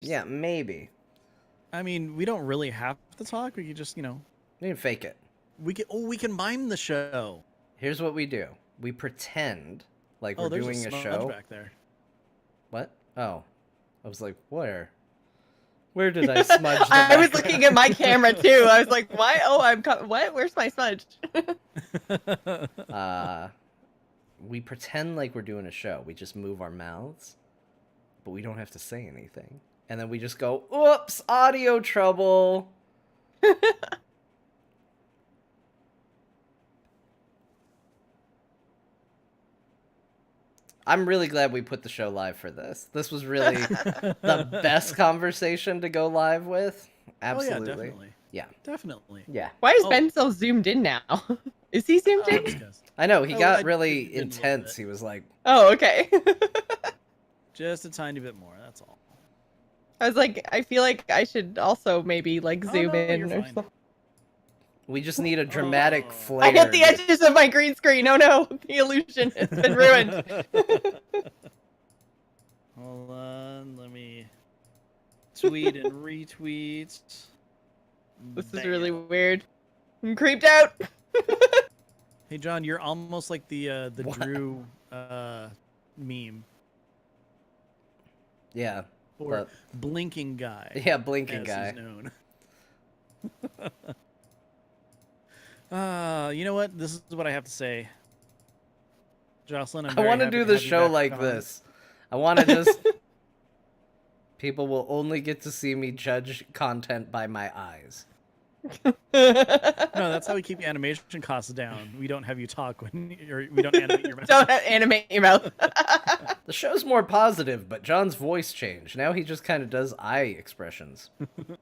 Yeah, maybe. I mean, we don't really have to talk. We can just, We can fake it. we can mime the show. Here's what we do. We pretend like we're there's doing a a smudge show. back there. What? Oh. I was like, where? Where did I smudge the I was background? looking at my camera too. I was like, why? Oh, what? Where's my smudge? We pretend like we're doing a show. We just move our mouths, but we don't have to say anything. And then we just go, oops, audio trouble. I'm really glad we put the show live for this. This was really the best conversation to go live with. Absolutely. Oh, yeah, definitely. Yeah. Definitely. Yeah. Why is Ben so zoomed in now? Is he zoomed in? Discuss. I know, he got I really did a little intense. bit. He was like, Oh, okay. Just a tiny bit more, that's all. I was like, I feel like I should also maybe like Oh, zoom no, in you're or fine. something. we just need a dramatic Oh. flare. I hit the edges of my green screen. Oh no, the illusion has been ruined. Hold on, let me tweet and retweet. This is really weird. I'm creeped out. Hey John, you're almost like the What? Drew meme. Yeah. Or blinking guy. Yeah, blinking as guy. he's known. You know what? This is what I have to say. Jocelyn, I'm I very want to happy do the have you show back like on. this. I want to just... People will only get to see me judge content by my eyes. No, that's how we keep animation costs down. We don't have you talk when we don't animate your mouth. Don't animate your mouth. The show's more positive, but John's voice changed. Now he just kind of does eye expressions.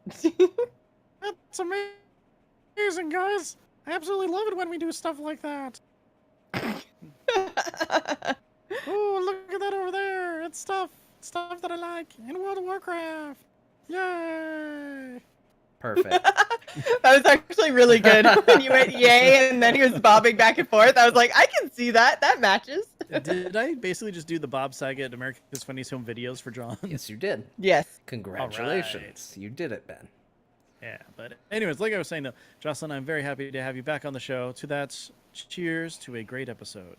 That's amazing, guys. I absolutely love it when we do stuff like that. Oh, look at that over there. It's stuff that I like in World of Warcraft. Yay! Perfect. That was actually really good. When you went yay and then he was bobbing back and forth, I was like, I can see that. That matches. Did I basically just do the Bob Saget America's Funniest Home Videos for John? Yes, you did. Yes. Congratulations. You did it, Ben. Yeah, but anyways, like I was saying, though, Jocelyn, I'm very happy to have you back on the show. To that, cheers to a great episode.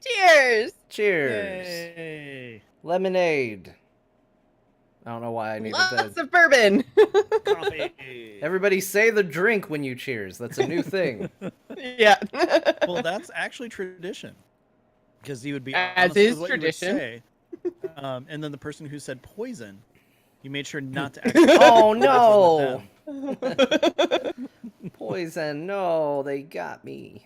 Cheers. Cheers. Yay! Lemonade. I don't know why I needed Lots to... of bourbon. Coffee. Everybody say the drink when you cheers. That's a new thing. Yeah. Well, that's actually tradition. Because you would be As honest is with what tradition. you would say. And then the person who said poison, you made sure not to actually... Oh, poison no. with them. Poison. No, they got me.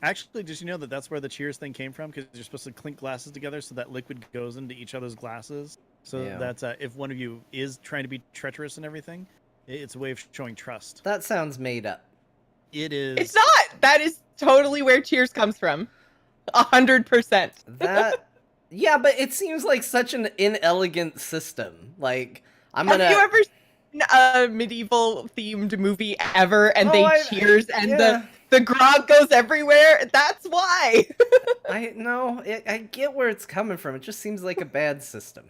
Actually, did you know that that's where the cheers thing came from? Because you're supposed to clink glasses together so that liquid goes into each other's glasses. So Yeah. that if one of you is trying to be treacherous and everything, it's a way of showing trust. That sounds made up. It is. It's not. That is totally where cheers comes from. 100%. That... Yeah, but it seems like such an inelegant system. Like, I'm Have gonna... you ever seen a medieval themed movie ever and they cheers and yeah. the grog goes everywhere? That's why. I get where it's coming from. It just seems like a bad system.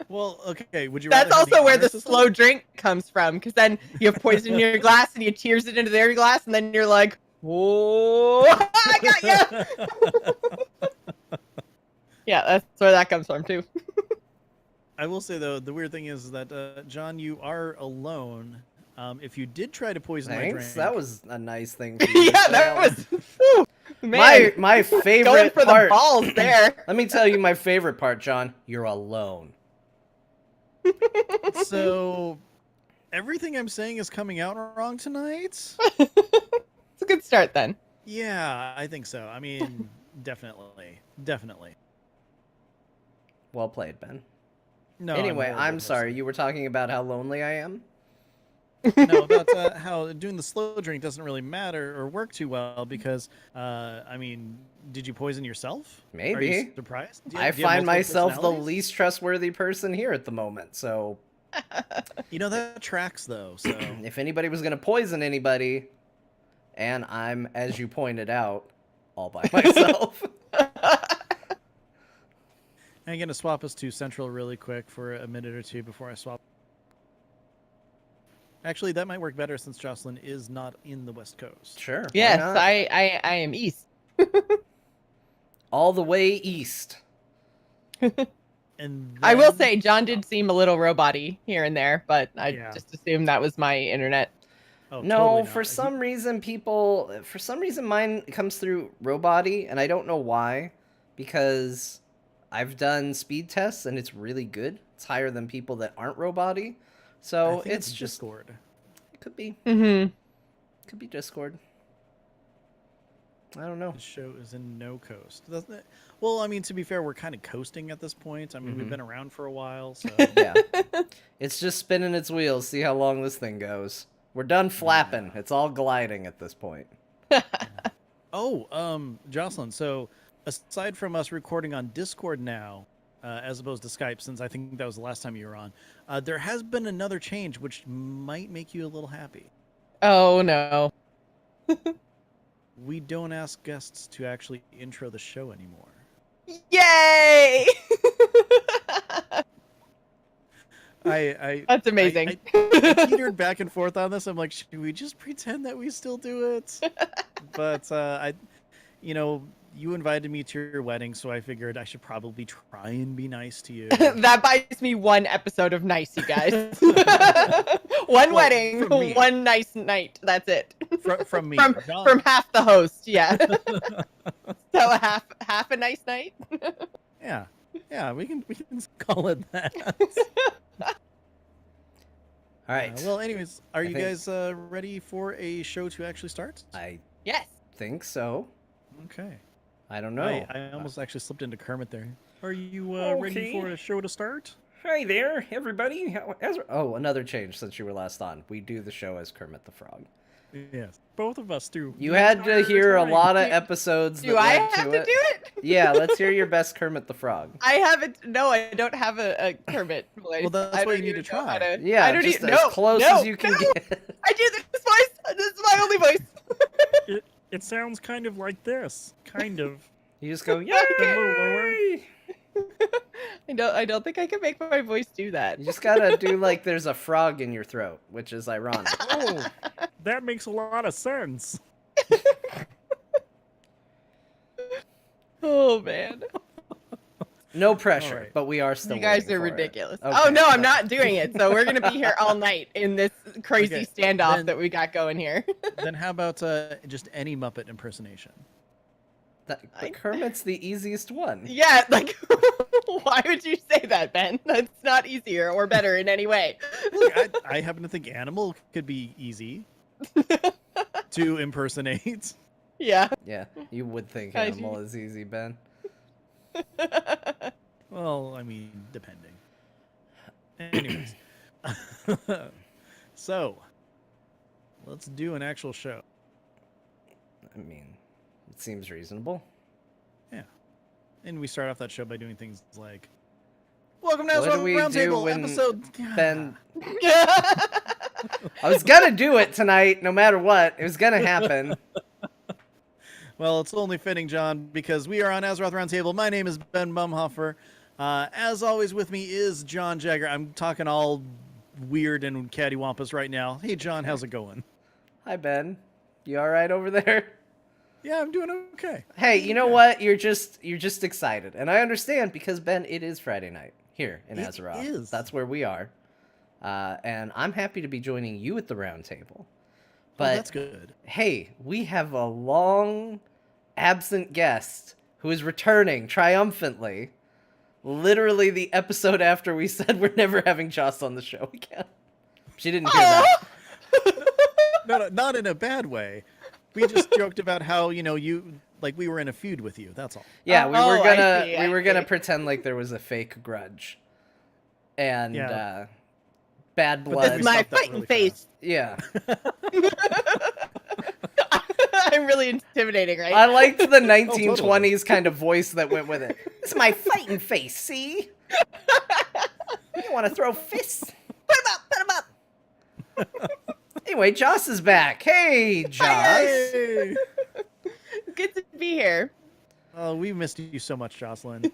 Well, okay. Would you? That's rather have also where honor the system? slow drink comes from, because then you have poison in your glass and you cheers it into their glass, and then you're like, "Whoa, I got you!" Yeah, that's where that comes from too. I will say though, the weird thing is that John, you are alone. If you did try to poison my Thanks. drink, That was a nice thing. For you to Yeah, say. that was whew, man. my Going favorite for part. the balls there. Let me tell you my favorite part, John. You're alone. So everything I'm saying is coming out wrong tonight. It's a good start then. Yeah, I think so. I mean, definitely. Well played, Ben. No. Anyway, horrible I'm person. sorry. You were talking about how lonely I am? No, about how doing the slow drink doesn't really matter or work too well because, I mean, did you poison yourself? Are Maybe. you surprised? Do you I have find multiple myself the personalities? least trustworthy person here at the moment, so You know, that tracks, though, so... if anybody was going to poison anybody, and I'm, as you pointed out, all by myself. I'm going to swap us to Central really quick for a minute or two before I swap. Actually, that might work better since Jocelyn is not in the West Coast. Sure. why Yes, not? I am East. All the way east. And I will then- say John did seem a little robot-y here and there, but I Yeah. just assumed that was my internet. Oh, No, totally not. for some reason mine comes through robot-y, and I don't know why, because I've done speed tests and it's really good. It's higher than people that aren't robot-y. I So think it's just Discord. it could be Discord. I don't know. The show is in no coast, doesn't it? Well, I mean, to be fair, we're kind of coasting at this point. I mean, we've Mhm. been around for a while, so Yeah. It's just spinning its wheels, see how long this thing goes. We're done flapping. It's all gliding at this point. Oh, Jocelyn, so aside from us recording on Discord now, as opposed to Skype, since I think that was the last time you were on, there has been another change which might make you a little happy. Oh no. We don't ask guests to actually intro the show anymore. Yay! I That's amazing. I teetered back and forth on this. I'm like, should we just pretend that we still do it? But you invited me to your wedding, so I figured I should probably try and be nice to you. That buys me one episode of nice, you guys. One Well, wedding, from me. one nice night. That's it. From me, From John. from half the host, yeah. So half a nice night. Yeah, we can call it that. All right. Well, anyways, are I you think- guys ready for a show to actually start? I Yes. think so. Okay. I don't know. I almost actually slipped into Kermit there. Are you ready Okay. for a show to start? Hi there, everybody. Oh, another change since you were last on. We do the show as Kermit the Frog. Yes, both of us do. You had to hear a lot of Do- episodes that Do I led have to to it. do it? Yeah, let's hear your best Kermit the Frog. I haven't. No, I don't have a Kermit voice. Well, that's I what don't you need even to know how try. Yeah, I don't just even, as no, close no, as you can no. get. I do this voice. This is my only voice. It sounds kind of like this. Kind of. You just go, A little lower. yay! I don't think I can make my voice do that. You just gotta do like there's a frog in your throat, which is ironic. Oh, that makes a lot of sense. Oh man, No pressure, Alright. but we are still. you guys waiting are for it. ridiculous. Okay, Oh no, I'm so- not doing it. So we're gonna be here all night in this crazy Okay, standoff then- that we got going here. Then how about just any Muppet impersonation? But Kermit's the easiest one. Yeah, like why would you say that, Ben? That's not easier or better in any way. Look, I happen to think Animal could be easy to impersonate. Yeah. Yeah, you would think I Animal do. is easy, Ben. Well, I mean, depending. Anyways. So, let's do an actual show. I mean, it seems reasonable. And we start off that show by doing things like, welcome to What do Azeroth we do RoundTable, when episode... Ben, I was gonna do it tonight, no matter what. It was gonna happen. Well, it's only fitting, John, because we are on Azeroth RoundTable. My name is Ben Mumhofer. As always, with me is John Jagger. I'm talking all weird and cattywampus right now. Hey, John, how's it going? Hi, Ben. You all right over there? Yeah, I'm doing okay. Hey, you know what? You're just excited, and I understand because Ben, it is Friday night here in It Azeroth. is. That's where we are, and I'm happy to be joining you at the round table. Oh, But that's good. hey, we have a long absent guest who is returning triumphantly. Literally the episode after we said we're never having Joss on the show again. She didn't hear that. No, not in a bad way. We just joked about how, we were in a feud with you. That's all. Yeah, we were Oh, gonna I see. pretend like there was a fake grudge, and Yeah. bad But blood. then That's we my stopped that fighting really face. Yeah, I'm really intimidating, right? I liked the Oh, 1920s kind of voice that went with it. It's my fighting face. See, you want to throw fists? Put him up. Anyway, Joss is back. Hey, Joss. Hey! Good to be here. Oh, we missed you so much, Jocelyn.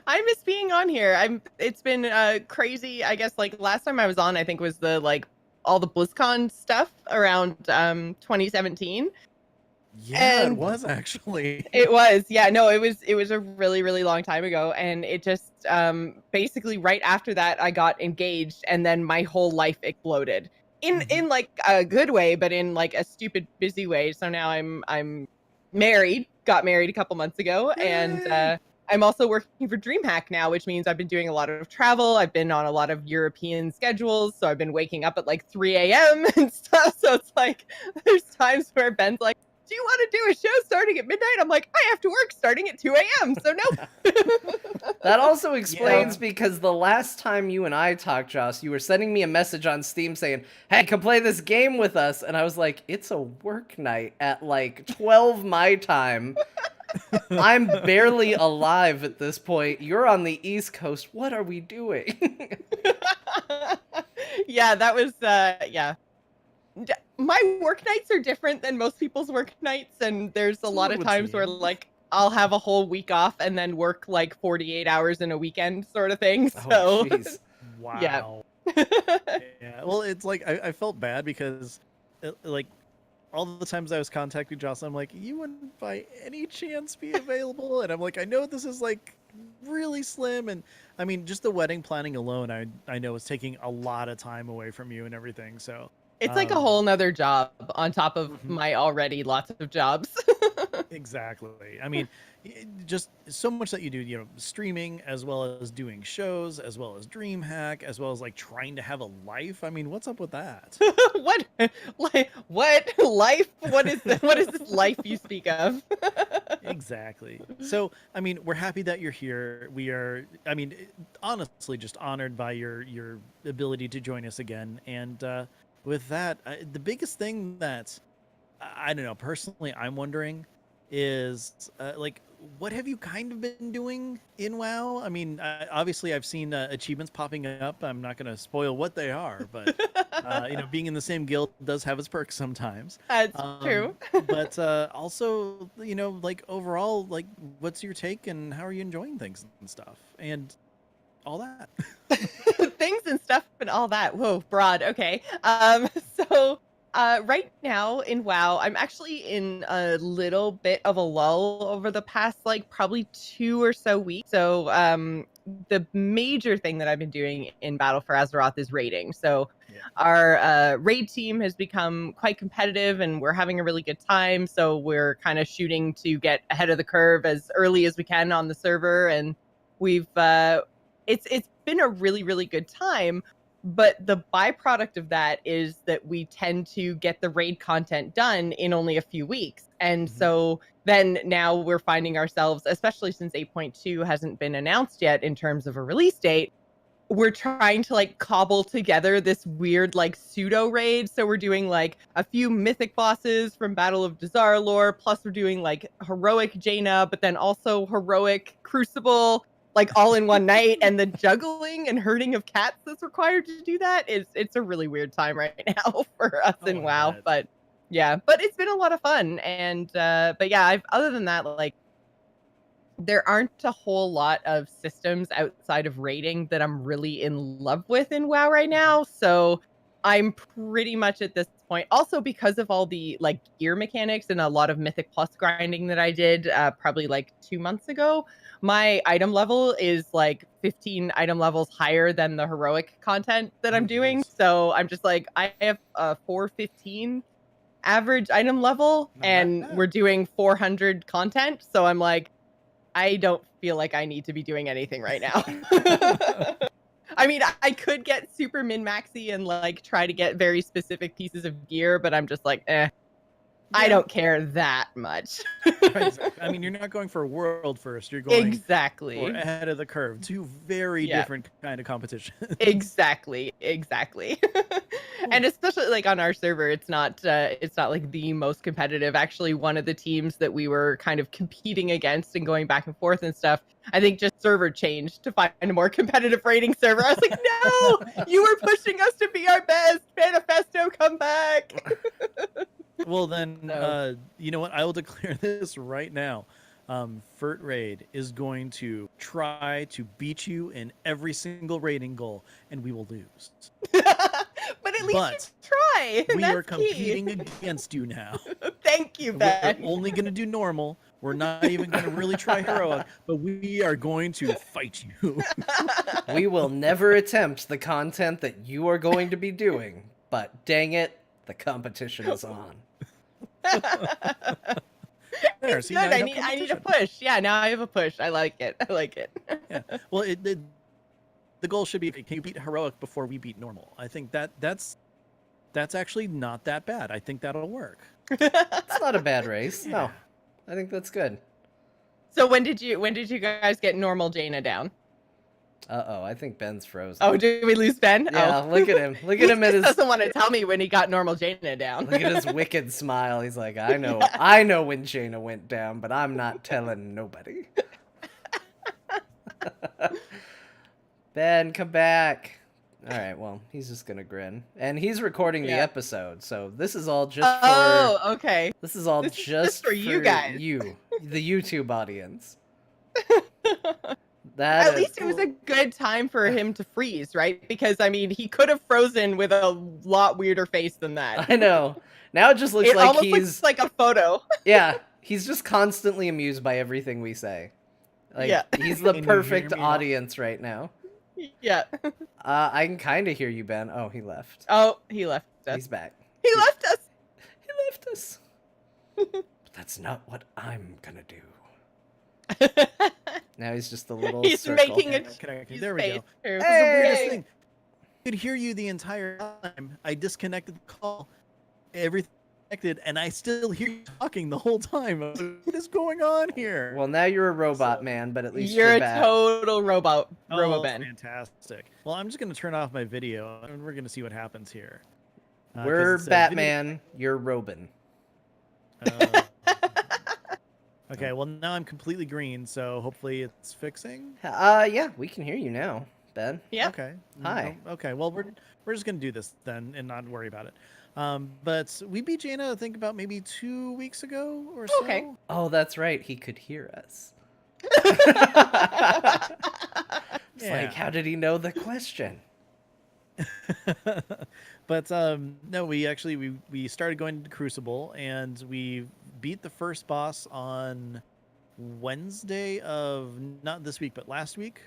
I miss being on here. It's been crazy. I guess like last time I was on, I think was the like all the BlizzCon stuff around 2017. Yeah, it And was actually. it was, yeah, no, it was a really, really long time ago. And it just basically right after that I got engaged and then my whole life exploded. In like a good way, but in like a stupid busy way. So now I'm married, got married a couple months ago, and Yay! I'm also working for DreamHack now, which means I've been doing a lot of travel. I've been on a lot of European schedules, so I've been waking up at like 3 a.m. and stuff. So it's like there's times where Ben's like, do you want to do a show starting at midnight? I'm like, I have to work starting at 2 a.m. So nope. That also explains because the last time you and I talked, Joss, you were sending me a message on Steam saying, hey, come play this game with us. And I was like, it's a work night at like 12 my time. I'm barely alive at this point. You're on the East Coast. What are we doing? Yeah, that was, yeah. My work nights are different than most people's work nights, and there's a lot of would times where seem. like I'll have a whole week off and then work like 48 hours in a weekend sort of thing. Oh, So jeez. Wow. Yeah, well, it's like I felt bad because, like, all the times I was contacting Jocelyn, I'm like, you wouldn't by any chance be available? And I'm like, I know this is like really slim, and I mean, just the wedding planning alone, I know is taking a lot of time away from you and everything. So it's like a whole nother job on top of Mhm. my already lots of jobs. Exactly. I mean, just so much that you do, streaming as well as doing shows, as well as DreamHack, as well as like trying to have a life. I mean, what's up with that? What what life? What is this life you speak of? Exactly. So, I mean, we're happy that you're here. We are, I mean, honestly, just honored by your ability to join us again. And with that, the biggest thing that I don't know, personally, I'm wondering is like, what have you kind of been doing in WoW? I mean, obviously, I've seen achievements popping up. I'm not going to spoil what they are, but being in the same guild does have its perks sometimes. That's true. But also, like overall, like, what's your take and how are you enjoying things and stuff and all that? Things and stuff and all that. Whoa, broad. Okay. So right now in WoW, I'm actually in a little bit of a lull over the past like probably 2 or so weeks. So the major thing that I've been doing in Battle for Azeroth is raiding. So Yeah. our raid team has become quite competitive and we're having a really good time. So we're kind of shooting to get ahead of the curve as early as we can on the server, and we've it's been a really, really good time. But the byproduct of that is that we tend to get the raid content done in only a few weeks. And Mhm. so then now we're finding ourselves, especially since 8.2 hasn't been announced yet in terms of a release date, we're trying to like cobble together this weird like pseudo raid. So we're doing like a few mythic bosses from Battle of Dazar lore, plus we're doing like heroic Jaina, but then also heroic Crucible, like all in one night. And the juggling and herding of cats that's required to do that is it's a really weird time right now for us in I WoW. bet. But yeah, but it's been a lot of fun. And but yeah, other than that, like there aren't a whole lot of systems outside of raiding that I'm really in love with in WoW right now. So I'm pretty much at this point, also because of all the like gear mechanics and a lot of Mythic Plus grinding that I did probably like 2 months ago. My item level is like 15 item levels higher than the heroic content that I'm Oh, doing. geez. So I'm just like, I have a 415 average item level Not and bad. we're doing 400 content. So I'm like, I don't feel like I need to be doing anything right now. I mean, I could get super min-maxy and like try to get very specific pieces of gear, but I'm just like, I Yeah. don't care that much. Exactly. I mean, you're not going for a world first. You're going for Exactly. ahead of the curve. Two very Yeah. different kind of competition. Exactly. And especially like on our server, it's not like the most competitive. Actually, one of the teams that we were kind of competing against and going back and forth and stuff, I think just server changed to find a more competitive rating server. I was like, no, you were pushing us to be our best. Manifesto, come back. Well, then, So. you know what? I will declare this right now. Furt Raid is going to try to beat you in every single raiding goal, and we will lose. But at least But you try. And we that's are competing against you now. Thank you, We're Ben. only going to do normal. We're not even going to really try heroic, but we are going to fight you. We will never attempt the content that you are going to be doing, but dang it, the competition is on. There, It's see, good. now you I have need a competition. push. Yeah, now I have a push. I like it. I like it. Yeah. Well, the goal should be, can you beat heroic before we beat normal? I think that's actually not that bad. I think that'll work. It's not a bad race. No, Yeah. I think that's good. So when did you guys get normal Jaina down? Uh-oh, I think Ben's frozen. Oh, did we lose Ben? Yeah, Oh. look at him. Look at He him at just his doesn't want to tell me when he got normal Jaina down. look at his wicked smile. He's like, I know when Jaina went down, but I'm not telling nobody. Ben, come back. All right, well, he's just gonna grin, and he's recording the Yeah. episod, so this is all just Oh, okay. this is all This is just for you guys. you, the YouTube audience. At least it was a good time for him to freeze, right? Because I mean, he could have frozen with a lot weirder face than that. I know. Now it just looks It like almost he's looks like a photo. yeah, he's just constantly amused by everything we say. Like Yeah. he's the Can you hear perfect me now? audience right now. Yeah. I can kind of hear you, Ben. Oh, he left. Oh, he left us. He's back. He left us. He left us. But that's not what I'm gonna do. Now he's just a little He's circle. making a Connected. There we go. Hey. This is the weirdest thing. I could hear you the entire time. I disconnected the call. Everything connected, and I still hear you talking the whole time. What is going on here? Well, now you're a robot man, but at least You're you're a back. total robot, Oh, Ben. fantastic. Well, I'm just going to turn off my video, and we're going to see what happens here. 'Cause We're it says Batman. You're Robin. video- okay, well, now I'm completely green, so hopefully it's fixing. Yeah, we can hear you now, Ben. Yeah. Okay. Hi. No, okay, well, we're just going to do this then and not worry about it. But we beat Jaina, I think, about maybe 2 weeks ago or so. Okay. Oh, that's right. He could hear us. It's Yeah. like, how did he know the question? But no, we started going to Crucible, and we beat the first boss on Wednesday of not this week but last week,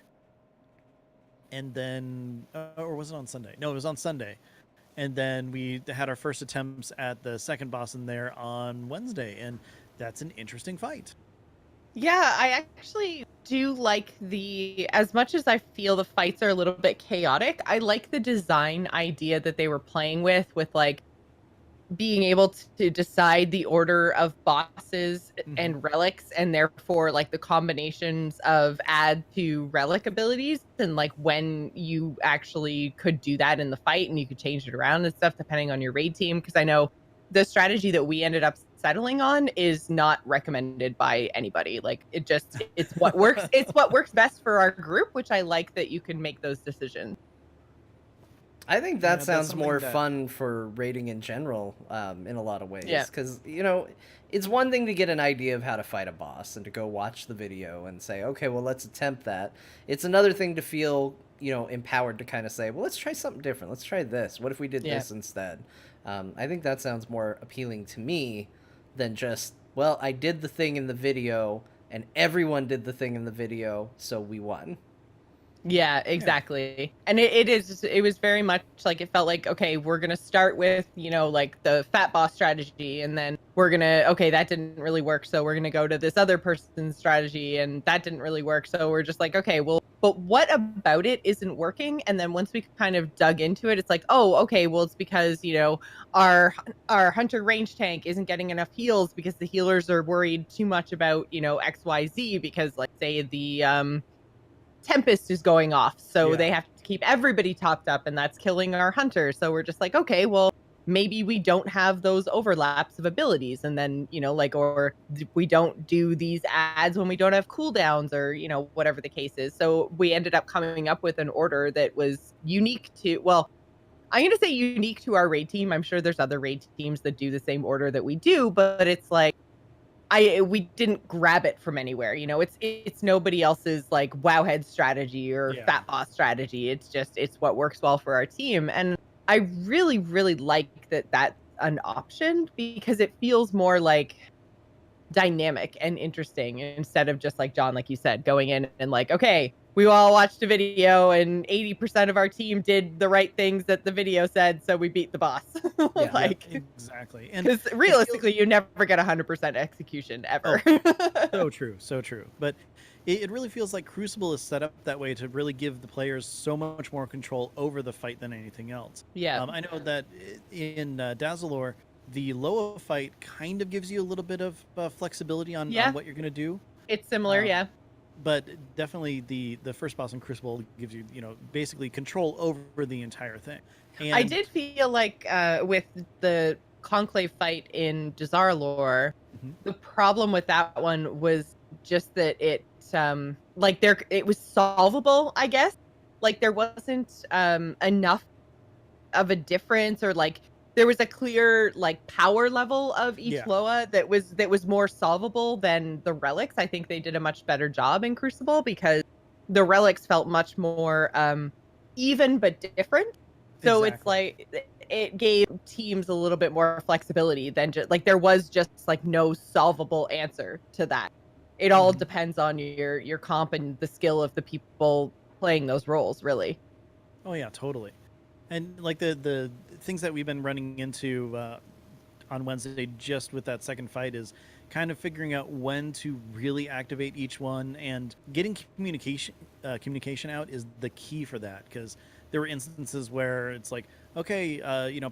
and then or was it on Sunday? No, it was on Sunday, and then we had our first attempts at the second boss in there on Wednesday, and that's an interesting fight. Yeah, I actually do like as much as I feel the fights are a little bit chaotic, I like the design idea that they were playing with like being able to decide the order of bosses and relics, and therefore like the combinations of add to relic abilities, and like when you actually could do that in the fight, and you could change it around and stuff depending on your raid team. Because I know the strategy that we ended up settling on is not recommended by anybody. Like it's what works. It's what works best for our group, which I like that you can make those decisions. I think Yeah, that that's sounds something more that- fun for rating in general, in a lot of ways. Yeah. Because, it's one thing to get an idea of how to fight a boss and to go watch the video and say, okay, well, let's attempt that. It's another thing to feel, empowered to kind of say, well, let's try something different. Let's try this. What if we did this instead? I think that sounds more appealing to me than just, well, I did the thing in the video and everyone did the thing in the video, so we won. Yeah, exactly. And it was very much like, it felt like, okay, we're going to start with, like the fat boss strategy, and then we're going to, okay, that didn't really work, so we're going to go to this other person's strategy, and that didn't really work, so we're just like, okay, well, but what about it isn't working? And then once we kind of dug into it, it's like, oh, okay, well, it's because, our hunter range tank isn't getting enough heals because the healers are worried too much about, XYZ, because, like, say the Tempest is going off, so they have to keep everybody topped up, and that's killing our hunters. So we're just like, okay, well, maybe we don't have those overlaps of abilities, and then or we don't do these ads when we don't have cooldowns, or whatever the case is. So we ended up coming up with an order that was unique to, well, I'm going to say unique to our raid team. I'm sure there's other raid teams that do the same order that we do, but it's like, we didn't grab it from anywhere. You know, it's nobody else's like Wowhead strategy or Yeah. Fat Boss strategy. It's what works well for our team. And I really, really like that that's an option because it feels more like dynamic and interesting instead of just like John, like you said, going in and like, okay, we all watched a video and 80% of our team did the right things that the video said, so we beat the boss. Yeah. Like, exactly. And because realistically, you never get 100% execution ever. so true, so true. But it really feels like Crucible is set up that way to really give the players so much more control over the fight than anything else. Yeah. I know that in Dazzalore, the Loa fight kind of gives you a little bit of flexibility on what you're going to do. It's similar, yeah. But definitely the first boss in Crucible gives you, basically control over the entire thing. And I did feel like with the Conclave fight in Jazzarlore, the problem with that one was just that it was solvable, I guess. Like there wasn't enough of a difference, or like there was a clear like power level of each Loa that was more solvable than the relics. I think they did a much better job in Crucible because the relics felt much more even but different. So it's like it gave teams a little bit more flexibility than just like there was just like no solvable answer to that. It all depends on your comp and the skill of the people playing those roles, really. Oh yeah, totally. And like the things that we've been running into on Wednesday just with that second fight is kind of figuring out when to really activate each one, and getting communication out is the key for that, because there were instances where it's like, okay,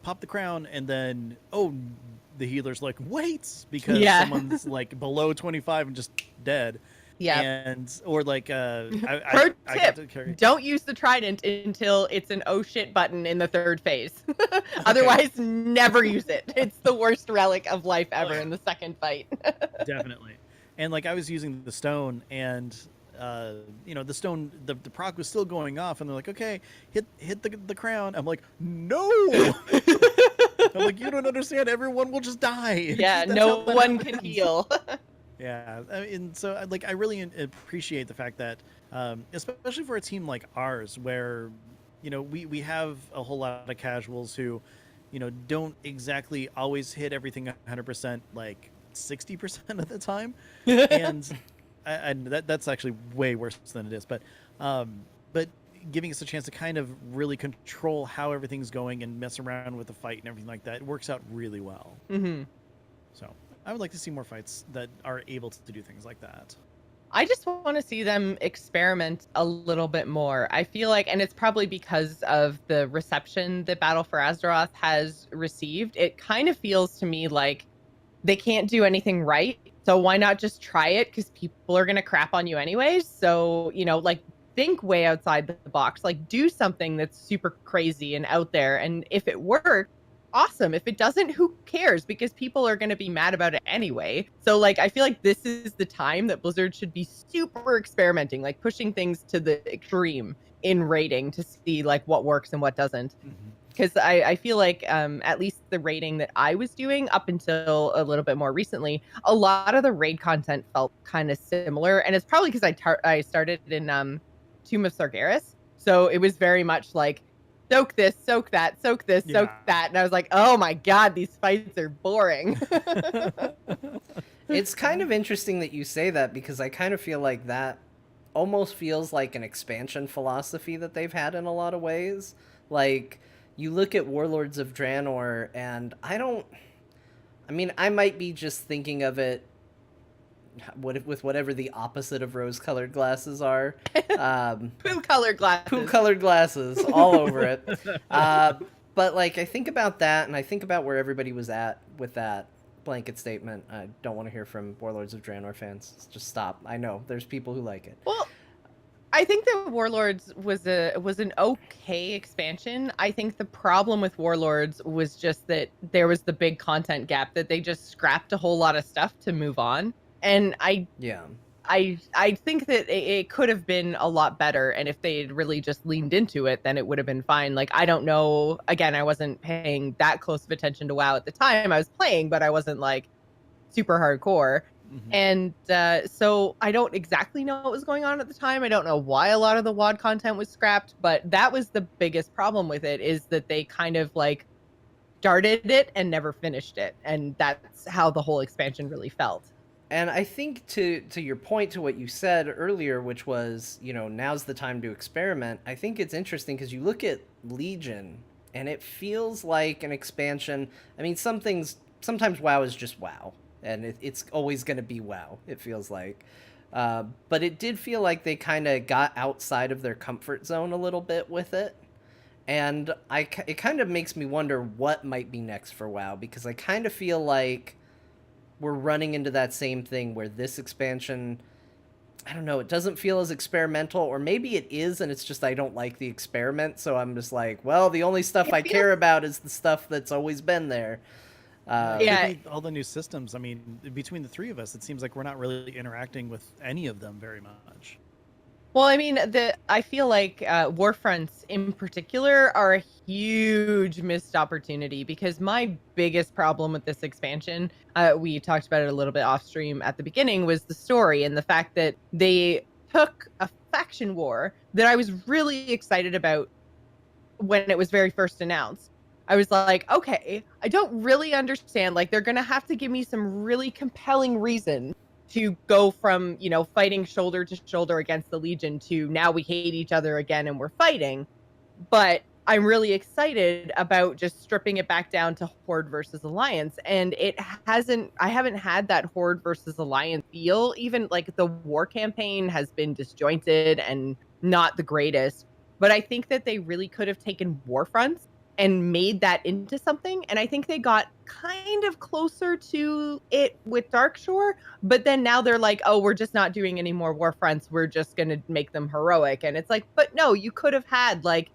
pop the crown, and then the healer's like, wait, because someone's like below 25 and just dead. Yeah. And or like Pro tip, don't use the trident until it's an oh shit button in the third phase. Otherwise, never use it. It's the worst relic of life ever in the second fight. Definitely. And like I was using the stone, and the stone, the proc was still going off, and they're like, okay, hit the crown. I'm like, no. I'm like, you don't understand, everyone will just die. Yeah, no one can heal. Yeah, and so like I really appreciate the fact that, especially for a team like ours, where we have a whole lot of casuals who, don't exactly always hit everything 100%, like 60% of the time, and that's actually way worse than it is. But giving us a chance to kind of really control how everything's going and mess around with the fight and everything like that, it works out really well. Mm-hmm. So I would like to see more fights that are able to do things like that. I just want to see them experiment a little bit more. I feel like, and it's probably because of the reception that Battle for Azeroth has received, it kind of feels to me like they can't do anything right. So why not just try it? Because people are going to crap on you anyways. So, like think way outside the box, like do something that's super crazy and out there. And if it works, awesome. If it doesn't, who cares? Because people are going to be mad about it anyway. So like I feel like this is the time that Blizzard should be super experimenting, like pushing things to the extreme in rating to see like what works and what doesn't. Because I feel like at least the rating that I was doing up until a little bit more recently, a lot of the raid content felt kind of similar, and it's probably because I started in Tomb of Sargeras, so it was very much like soak this, soak that, soak this, soak that. And I was like, oh my God, these fights are boring. It's kind of interesting that you say that, because I kind of feel like that almost feels like an expansion philosophy that they've had in a lot of ways. Like, you look at Warlords of Draenor, and I might be just thinking of it with whatever the opposite of rose-colored glasses are. Poo-colored glasses. Poo-colored glasses all over it. But, like, I think about that, and I think about where everybody was at with that blanket statement. I don't want to hear from Warlords of Draenor fans. Just stop. I know, there's people who like it. Well, I think that Warlords was an okay expansion. I think the problem with Warlords was just that there was the big content gap, that they just scrapped a whole lot of stuff to move on. And I think that it could have been a lot better, and if they had really just leaned into it, then it would have been fine. Like, I don't know, again, I wasn't paying that close of attention to WoW at the time. I was playing, but I wasn't like super hardcore. And so I don't exactly know what was going on at the time. I don't know why a lot of the WoD content was scrapped, but that was the biggest problem with it, is that they kind of like started it and never finished it. And that's how the whole expansion really felt. And I think to your point, to what you said earlier, which was, now's the time to experiment. I think it's interesting because you look at Legion and it feels like an expansion. I mean, sometimes WoW is just WoW, and it's always going to be WoW, it feels like. But it did feel like they kind of got outside of their comfort zone a little bit with it. And it kind of makes me wonder what might be next for WoW, because I kind of feel like we're running into that same thing where this expansion, I don't know, it doesn't feel as experimental, or maybe it is and it's just I don't like the experiment, so I'm just like, well, the only stuff I care about is the stuff that's always been there. Yeah. All the new systems. I mean, between the three of us, it seems like we're not really interacting with any of them very much. Well, I mean, I feel like Warfronts in particular are a huge missed opportunity, because my biggest problem with this expansion, we talked about it a little bit off stream at the beginning, was the story and the fact that they took a faction war that I was really excited about when it was very first announced. I was like, okay, I don't really understand. Like, they're going to have to give me some really compelling reason to go from, fighting shoulder to shoulder against the Legion to now we hate each other again and we're fighting. But I'm really excited about just stripping it back down to Horde versus Alliance. And I haven't had that Horde versus Alliance feel. Even like the war campaign has been disjointed and not the greatest. But I think that they really could have taken Warfronts and made that into something. And I think they got kind of closer to it with Darkshore, but then now they're like, oh, we're just not doing any more Warfronts. We're just going to make them heroic. And it's like, but no, you could have had like,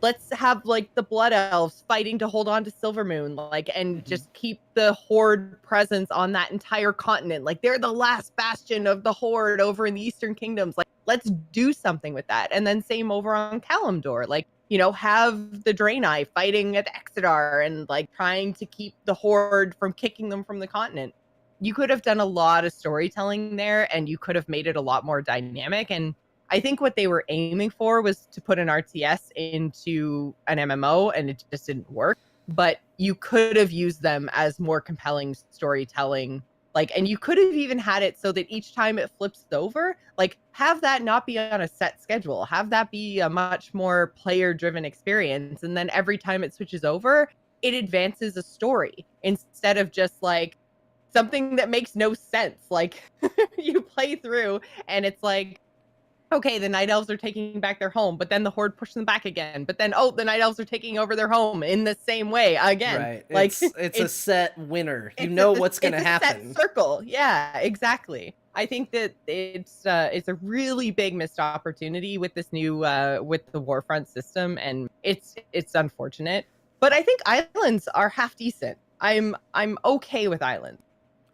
let's have like the Blood Elves fighting to hold on to Silvermoon, like, and just keep the Horde presence on that entire continent. Like, they're the last bastion of the Horde over in the Eastern Kingdoms. Like, let's do something with that. And then same over on Kalimdor. Like, have the Draenei fighting at Exodar and like trying to keep the Horde from kicking them from the continent. You could have done a lot of storytelling there, and you could have made it a lot more dynamic. And I think what they were aiming for was to put an RTS into an MMO, and it just didn't work. But you could have used them as more compelling storytelling. Like, and you could have even had it so that each time it flips over, like, have that not be on a set schedule. Have that be a much more player-driven experience. And then every time it switches over, it advances a story instead of just like something that makes no sense. Like, you play through and it's like, okay, the Night Elves are taking back their home, but then the Horde pushed them back again. But then, oh, the Night Elves are taking over their home in the same way again. Right. Like, it's a set winner. You know what's going to happen. It's a set circle. Yeah, exactly. I think that it's a really big missed opportunity with this new with the Warfront system, and it's unfortunate. But I think islands are half decent. I'm okay with islands.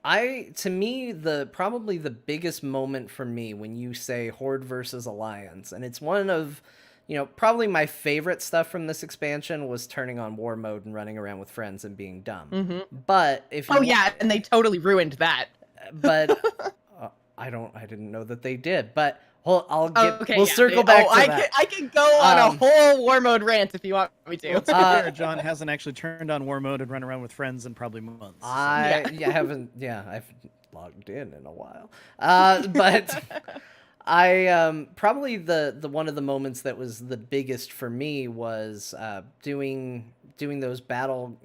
To me, probably the biggest moment for me when you say Horde versus Alliance, and it's one of, probably my favorite stuff from this expansion was turning on war mode and running around with friends and being dumb. But if you, and they totally ruined that. But I didn't know that they did. But we'll back circle back to that. I can go on a whole war mode rant if you want me to. Well, to be fair, John hasn't actually turned on war mode and run around with friends in probably months. I've logged in a while. But I probably the one of the moments that was the biggest for me was doing those battle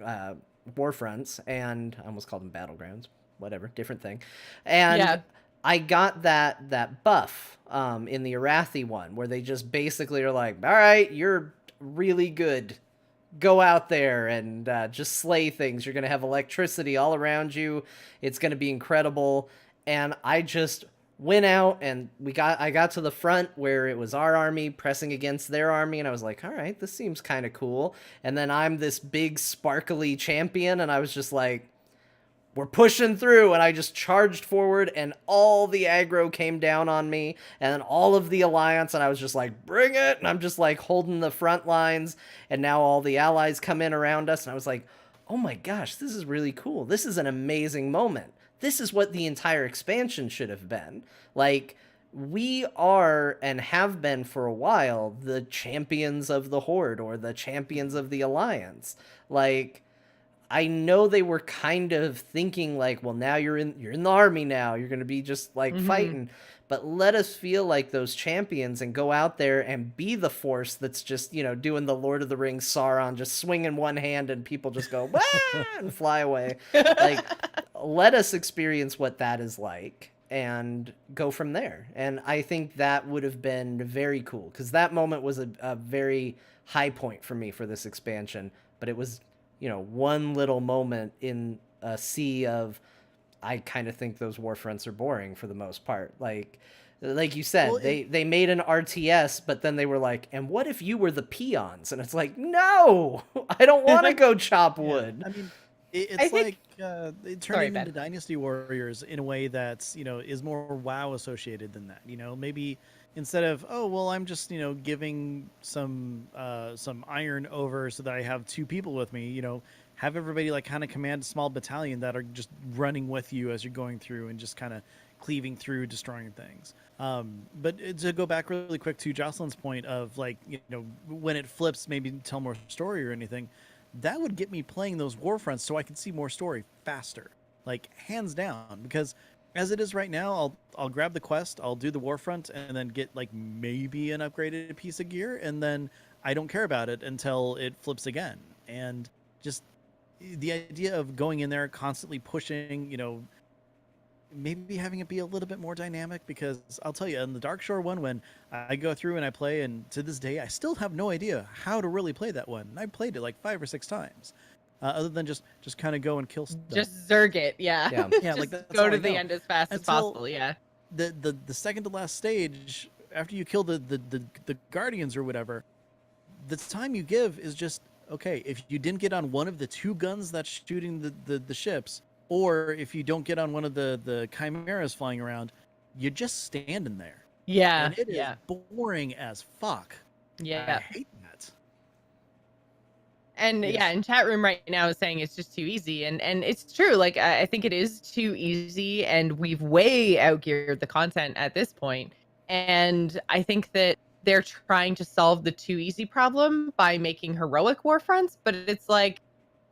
Warfronts, and I almost called them battlegrounds. Whatever, different thing. And I got that buff in the Arathi one, where they just basically are like, all right, you're really good. Go out there and just slay things. You're going to have electricity all around you. It's going to be incredible. And I just went out and I got to the front where it was our army pressing against their army. And I was like, all right, this seems kind of cool. And then I'm this big sparkly champion. And I was just like, we're pushing through, and I just charged forward, and all the aggro came down on me, and then all of the alliance, and I was just like, bring it, and I'm just like holding the front lines, and now all the allies come in around us, and I was like, oh my gosh, this is really cool. This is an amazing moment. this is what the entire expansion should have been. Like, we are and have been for a while the champions of the Horde or the champions of the Alliance. Like, I know they were kind of thinking like, well, now you're in the army now. You're going to be just like fighting. But let us feel like those champions and go out there and be the force that's just, you know, doing the Lord of the Rings Sauron, just swinging one hand and people just go, wah, and fly away. Like, let us experience what that is like and go from there. And I think that would have been very cool, because that moment was a very high point for me for this expansion. But it was, you know, one little moment in a sea of, I kind of think those war fronts are boring for the most part. Like you said, Well, they made an RTS, but then they were like, and what if you were the peons? And it's like, no, I don't want to go chop wood. I mean, I it's think- like Sorry, turning Ben. into Dynasty Warriors in a way that's, you know, is more WoW associated than that. You know, maybe instead of, oh well, I'm just, you know, giving some iron over so that I have 2 people with me. You know, have everybody like kind of command a small battalion that are just running with you as you're going through and just kind of cleaving through, destroying things. But to go back really quick to Jocelyn's point of like, you know, when it flips, maybe tell more story or anything, that would get me playing those war fronts so I could see more story faster, like hands down. Because as it is right now, I'll grab the quest, I'll do the war front, and then get like maybe an upgraded piece of gear, and then I don't care about it until it flips again. And just the idea of going in there constantly pushing, you know, maybe having it be a little bit more dynamic, because I'll tell you, in the Dark Shore one, when I go through and I play, and to this day I still have no idea how to really play that one. And I played it like 5 or 6 times, other than just kind of go and kill stuff. Just zerg it, yeah. Yeah. Yeah, Just like that's go all to I the know. end as fast as Until- possible, yeah. The second to last stage, after you kill the guardians or whatever, the time you give is just, okay, if you didn't get on one of the 2 guns that's shooting the ships, or if you don't get on one of the chimeras flying around, you're just standing there. Yeah, And it is yeah, boring as fuck. I yeah. hate that. And Yes. yeah, in chat room right now is saying it's just too easy, and it's true. Like I think it is too easy, and we've way outgeared the content at this point. And I think that they're trying to solve the too easy problem by making heroic war fronts, but it's like,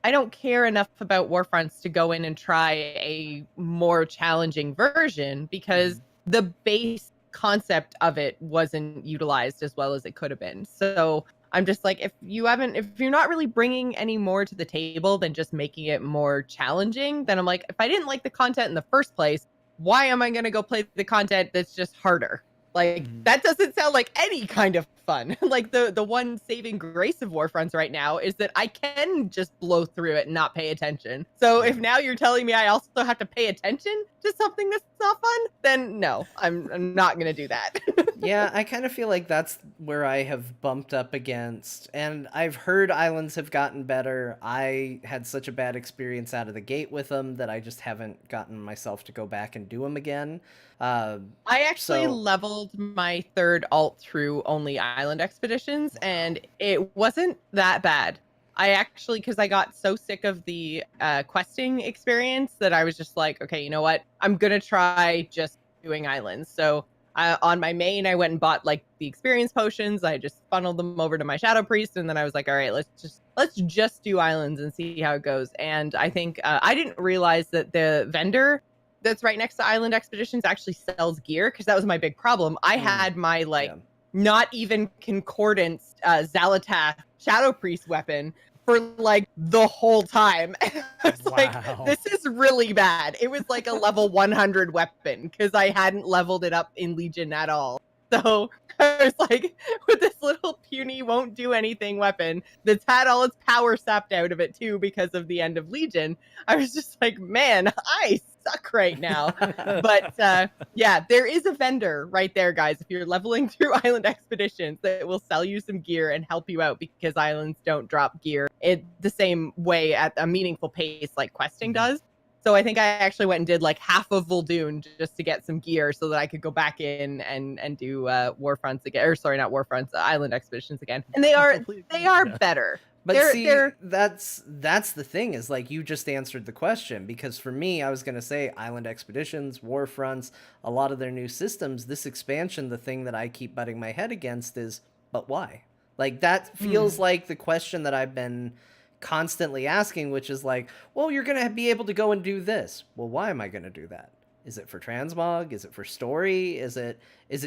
I don't care enough about war fronts to go in and try a more challenging version, because the base concept of it wasn't utilized as well as it could have been. So I'm just like, if you're not really bringing any more to the table than just making it more challenging, then I'm like, if I didn't like the content in the first place, why am I going to go play the content that's just harder? Like, that doesn't sound like any kind of fun. Like the one saving grace of Warfronts right now is that I can just blow through it and not pay attention. So if now you're telling me I also have to pay attention to something that's not fun, then no, I'm not going to do that. Yeah, I kind of feel like that's where I have bumped up against. And I've heard islands have gotten better. I had such a bad experience out of the gate with them that I just haven't gotten myself to go back and do them again. I actually leveled my 3rd alt through only island expeditions, and it wasn't that bad. I actually, because I got so sick of the questing experience that I was just like, okay, you know what? I'm going to try just doing islands. So on my main, I went and bought like the experience potions. I just funneled them over to my Shadow Priest, and then I was like, all right, let's just do islands and see how it goes. And I think I didn't realize that the vendor that's right next to Island Expeditions actually sells gear, because that was my big problem. I had my not even concordance Zalatath Shadow Priest weapon for like the whole time. I was like, this is really bad. It was like a level 100 weapon because I hadn't leveled it up in Legion at all. So I was like, with this little puny won't do anything weapon that's had all its power sapped out of it too because of the end of Legion, I was just like, man, I suck right now. But yeah, there is a vendor right there, guys. If you're leveling through Island Expeditions, that will sell you some gear and help you out, because islands don't drop gear in the same way at a meaningful pace like questing does. So I think I actually went and did like half of Voldoon just to get some gear so that I could go back in and do Warfronts again, or sorry, not Warfronts, Island Expeditions again. And they are better. But They're- see, they're- that's the thing, is like you just answered the question, because for me, I was gonna say Island Expeditions, Warfronts, a lot of their new systems. This expansion, the thing that I keep butting my head against is, but why? Like that feels like the question that I've been constantly asking, which is like, well, you're gonna be able to go and do this. Well, why am I gonna do that? Is it for transmog? Is it for story? Is it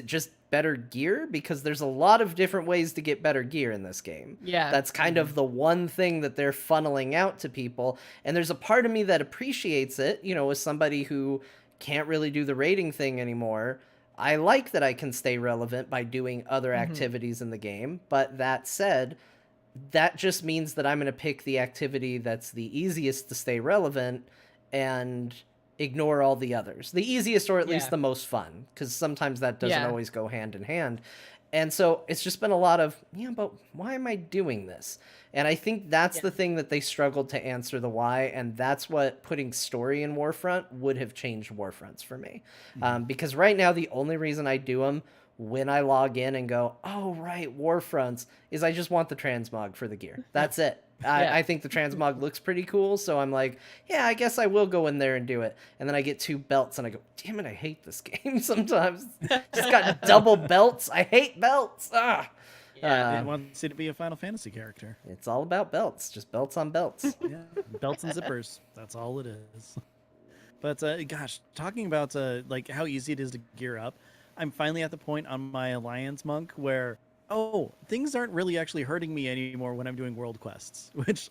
just better gear? Because there's a lot of different ways to get better gear in this game. Yeah. That's kind of the one thing that they're funneling out to people. And there's a part of me that appreciates it, you know, as somebody who can't really do the rating thing anymore. I like that I can stay relevant by doing other activities in the game. But that said, that just means that I'm going to pick the activity that's the easiest to stay relevant and ignore all the others. The easiest, or at least Yeah. the most fun, because sometimes that doesn't Yeah. always go hand in hand. And so it's just been a lot of, yeah, but why am I doing this? And I think that's Yeah. the thing that they struggled to answer the why, and that's what putting story in Warfront would have changed Warfronts for me. Because right now, the only reason I do them when I log in and go, oh, right, Warfronts, is I just want the transmog for the gear. That's it. Yeah. I think the transmog looks pretty cool, so I'm like, yeah, I guess I will go in there and do it. And then I get 2 belts, and I go, damn it, I hate this game sometimes. Just got double belts. I hate belts. Ah. Yeah. It wants you to be a Final Fantasy character. It's all about belts, just belts on belts. Yeah, belts and zippers. That's all it is. But gosh, talking about like how easy it is to gear up, I'm finally at the point on my Alliance monk where things aren't really actually hurting me anymore when I'm doing world quests. Which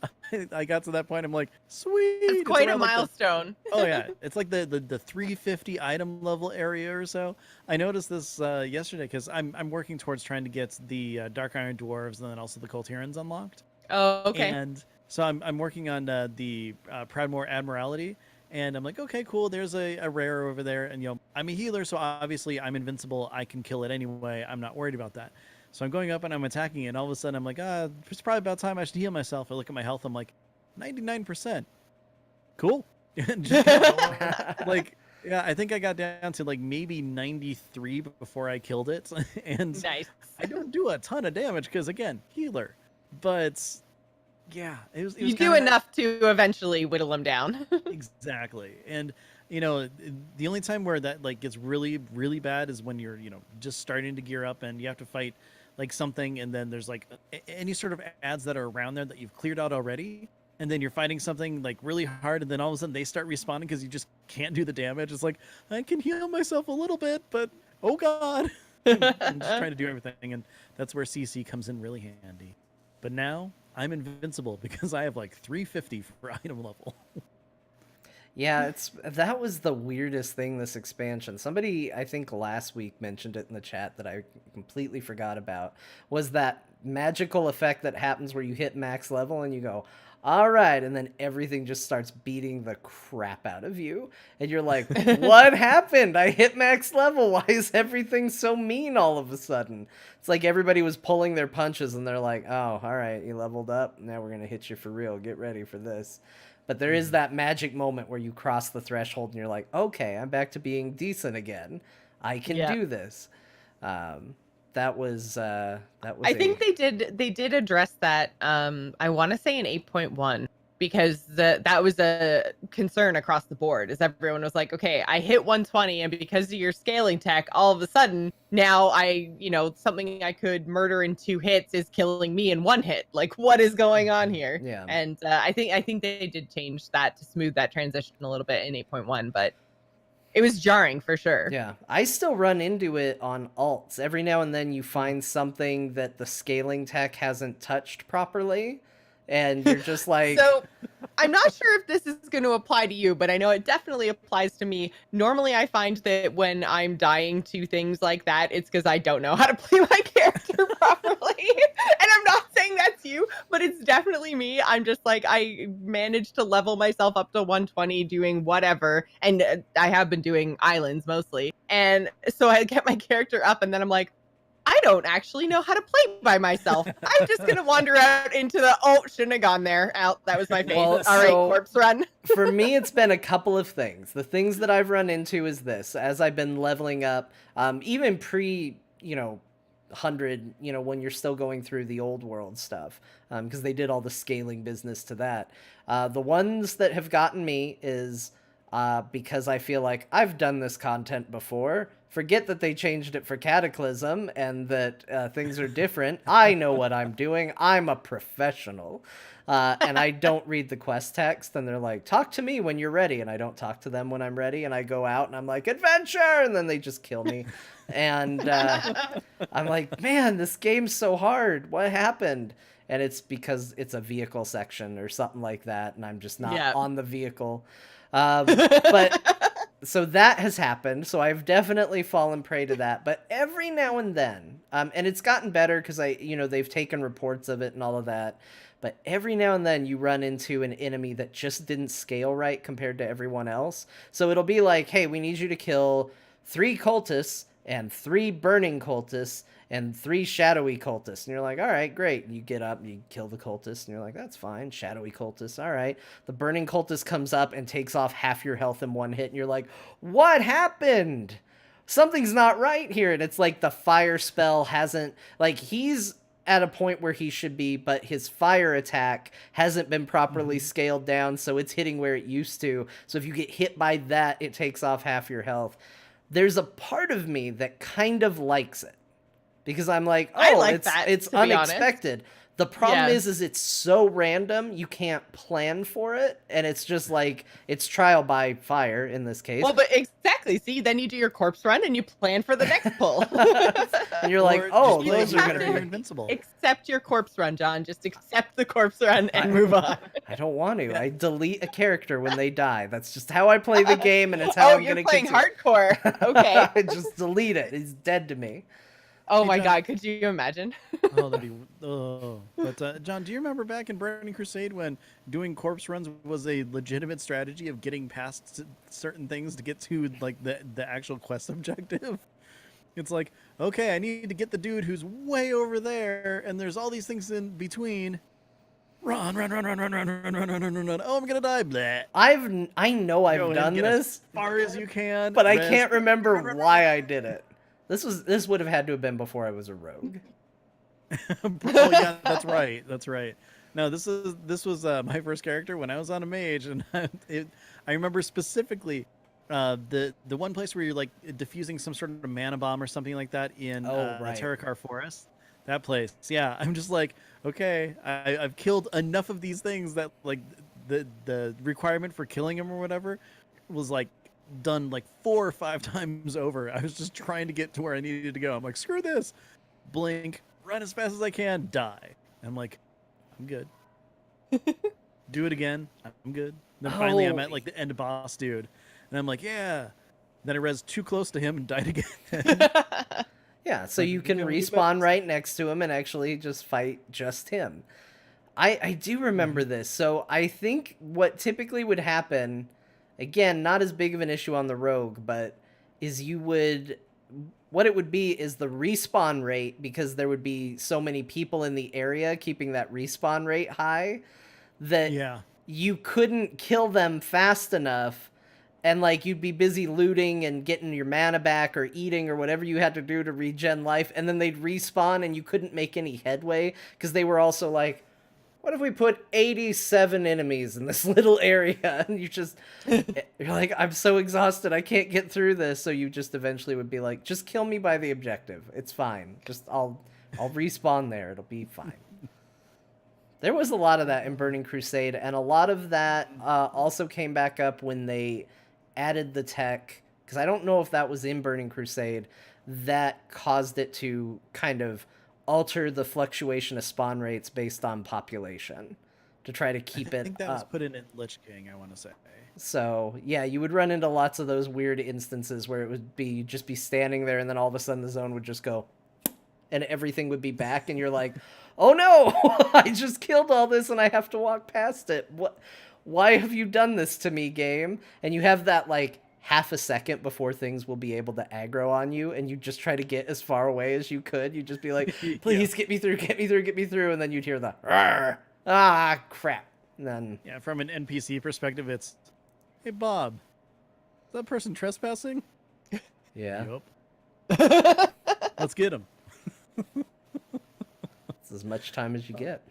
I got to that point. I'm like, sweet. It's quite a around, like, milestone. oh yeah, it's like the 350 item level area or so. I noticed this yesterday because I'm working towards trying to get the Dark Iron Dwarves and then also the Colterans unlocked. Oh, okay. And so I'm working on the Proudmoore Admiralty, and I'm like, okay, cool. There's a rare over there, and you know, I'm a healer, so obviously I'm invincible. I can kill it anyway. I'm not worried about that. So I'm going up and I'm attacking it, and all of a sudden I'm like, it's probably about time I should heal myself. I look at my health, I'm like, 99%. Cool. And just like, yeah, I think I got down to like maybe 93 before I killed it, and Nice. I don't do a ton of damage because again, healer. But yeah, it was You do kinda- enough to eventually whittle them down. Exactly. And you know, the only time where that like gets really really bad is when you're, you know, just starting to gear up and you have to fight like something, and then there's like any sort of ads that are around there that you've cleared out already, and then you're fighting something like really hard, and then all of a sudden they start respawning because you just can't do the damage. It's like, I can heal myself a little bit, but oh god. I'm just trying to do everything, and that's where CC comes in really handy. But now I'm invincible because I have like 350 for item level. Yeah, that was the weirdest thing this expansion. Somebody, I think last week, mentioned it in the chat that I completely forgot about, was that magical effect that happens where you hit max level and you go, all right, and then everything just starts beating the crap out of you. And you're like, what happened? I hit max level. Why is everything so mean all of a sudden? It's like everybody was pulling their punches and they're like, oh, all right, you leveled up. Now we're going to hit you for real. Get ready for this. But there is that magic moment where you cross the threshold and you're like, okay, I'm back to being decent again. I can do this. That was I think they did address that. I want to say in 8.1, because that was a concern across the board, is everyone was like, okay, I hit 120, and because of your scaling tech, all of a sudden now something I could murder in 2 hits is killing me in 1 hit. Like, what is going on here? Yeah. And I think they did change that to smooth that transition a little bit in 8.1, but it was jarring for sure. Yeah, I still run into it on alts. Every now and then you find something that the scaling tech hasn't touched properly, and you're just like... So, I'm not sure if this is going to apply to you, but I know it definitely applies to me. Normally, I find that when I'm dying to things like that, it's because I don't know how to play my character properly. And I'm not saying that's you, but it's definitely me. I'm just like, I managed to level myself up to 120 doing whatever. And I have been doing islands mostly. And so I get my character up, and then I'm like, I don't actually know how to play by myself. I'm just going to wander out into the, shouldn't have gone there. Out. That was my face. Well, All right, so- corpse run. For me, it's been a couple of things. The things that I've run into is this. As I've been leveling up, even 100, when you're still going through the old world stuff, because they did all the scaling business to that. The ones that have gotten me is because I feel like I've done this content before. Forget that they changed it for Cataclysm and that things are different. I know what I'm doing. I'm a professional. And I don't read the quest text, and they're like, talk to me when you're ready, and I don't talk to them when I'm ready, and I go out and I'm like, adventure, and then they just kill me. And I'm like, man, this game's so hard. What happened? And it's because it's a vehicle section or something like that, and I'm just not on the vehicle. But so that has happened. So I've definitely fallen prey to that. But every now and then, and it's gotten better because they've taken reports of it and all of that. But every now and then you run into an enemy that just didn't scale right compared to everyone else. So it'll be like, hey, we need you to kill 3 cultists and 3 burning cultists and 3 shadowy cultists. And you're like, all right, great. You get up, you kill the cultist, and you're like, that's fine. Shadowy cultist, all right. The burning cultist comes up and takes off half your health in one hit, and you're like, what happened? Something's not right here. And it's like the fire spell hasn't, like, he's at a point where he should be, but his fire attack hasn't been properly scaled down, so it's hitting where it used to. So if you get hit by that, it takes off half your health. There's a part of me that kind of likes it, because I'm like, oh, it's unexpected. The problem is it's so random, you can't plan for it, and it's just like, it's trial by fire in this case. Well, but exactly. See, then you do your corpse run and you plan for the next pull. And you're like, oh, those are going to be invincible. Accept your corpse run, John. Just accept the corpse run and move on. I don't want to. I delete a character when they die. That's just how I play the game, and it's how I'm going to continue. Oh, you're playing hardcore. Okay. I just delete it. It's dead to me. Oh my God, could you imagine? Oh, that'd be. Oh. But John, do you remember back in Burning Crusade when doing corpse runs was a legitimate strategy of getting past certain things to get to like the actual quest objective? It's like, okay, I need to get the dude who's way over there, and there's all these things in between. Run, run, run, run, run, run, run, run, run, run, run. Oh, I'm gonna die. Blah. I know I've done this as far as you can, but I can't remember why I did it. This would have had to have been before I was a rogue. Oh yeah, that's right. That's right. No, this was my first character when I was on a mage, and I remember specifically the one place where you're like diffusing some sort of mana bomb or something like that in Terrakar Forest. That place, yeah. I'm just like, okay, I've killed enough of these things that like the requirement for killing them or whatever was like done like 4 or 5 times over. I was just trying to get to where I needed to go. I'm like, screw this. Blink, run as fast as I can, die. I'm like, I'm good. Do it again. I'm good. Then finally I'm at like the end boss dude. And I'm like, yeah. Then I res too close to him and died again. Yeah, so you can respawn right next to him and actually just fight just him. I do remember this. So I think what typically would happen, again, not as big of an issue on the rogue, but is what it would be is the respawn rate, because there would be so many people in the area keeping that respawn rate high that you couldn't kill them fast enough, and like you'd be busy looting and getting your mana back or eating or whatever you had to do to regen life, and then they'd respawn and you couldn't make any headway because they were also like, what if we put 87 enemies in this little area? And you're like, I'm so exhausted, I can't get through this. So you just eventually would be like, just kill me by the objective. It's fine. I'll respawn there. It'll be fine. There was a lot of that in Burning Crusade, and a lot of that also came back up when they added the tech, because I don't know if that was in Burning Crusade, that caused it to kind of alter the fluctuation of spawn rates based on population to try to keep it up. I think that was put in Lich King, I want to say. So, yeah, you would run into lots of those weird instances where it would be just be standing there and then all of a sudden the zone would just go and everything would be back and you're like, oh no, I just killed all this and I have to walk past it. Why have you done this to me, game? And you have that like half a second before things will be able to aggro on you, and you just try to get as far away as you could. You'd just be like, please get me through, and then you'd hear the "Arr! Ah, crap. And then from an NPC perspective, it's, hey Bob, is that person trespassing? Yeah. Yep. Let's get him. It's as much time as you get.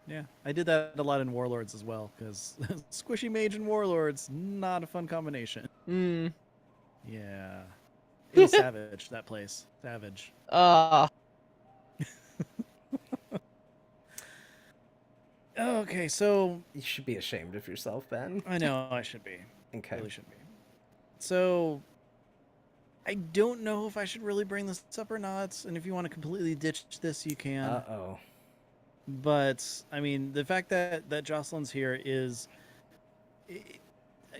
Yeah, I did that a lot in Warlords as well, because Squishy Mage and Warlords, not a fun combination. Mm. Yeah. It was savage, that place. Savage. Okay, so You should be ashamed of yourself, Ben. I know I should be. Okay. Really should be. So I don't know if I should really bring this up or not, and if you want to completely ditch this, you can. Uh-oh. But I mean, the fact that Jocelyn's here is,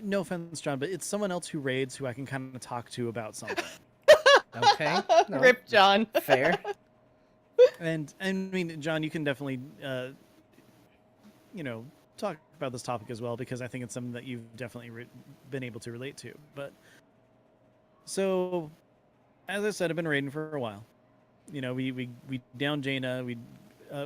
no offense, John, but it's someone else who raids who I can kind of talk to about something. Okay. No. Rip John. Fair. And I mean, John, you can definitely, talk about this topic as well, because I think it's something that you've definitely been able to relate to. But so, as I said, I've been raiding for a while. You know, we downed Jaina.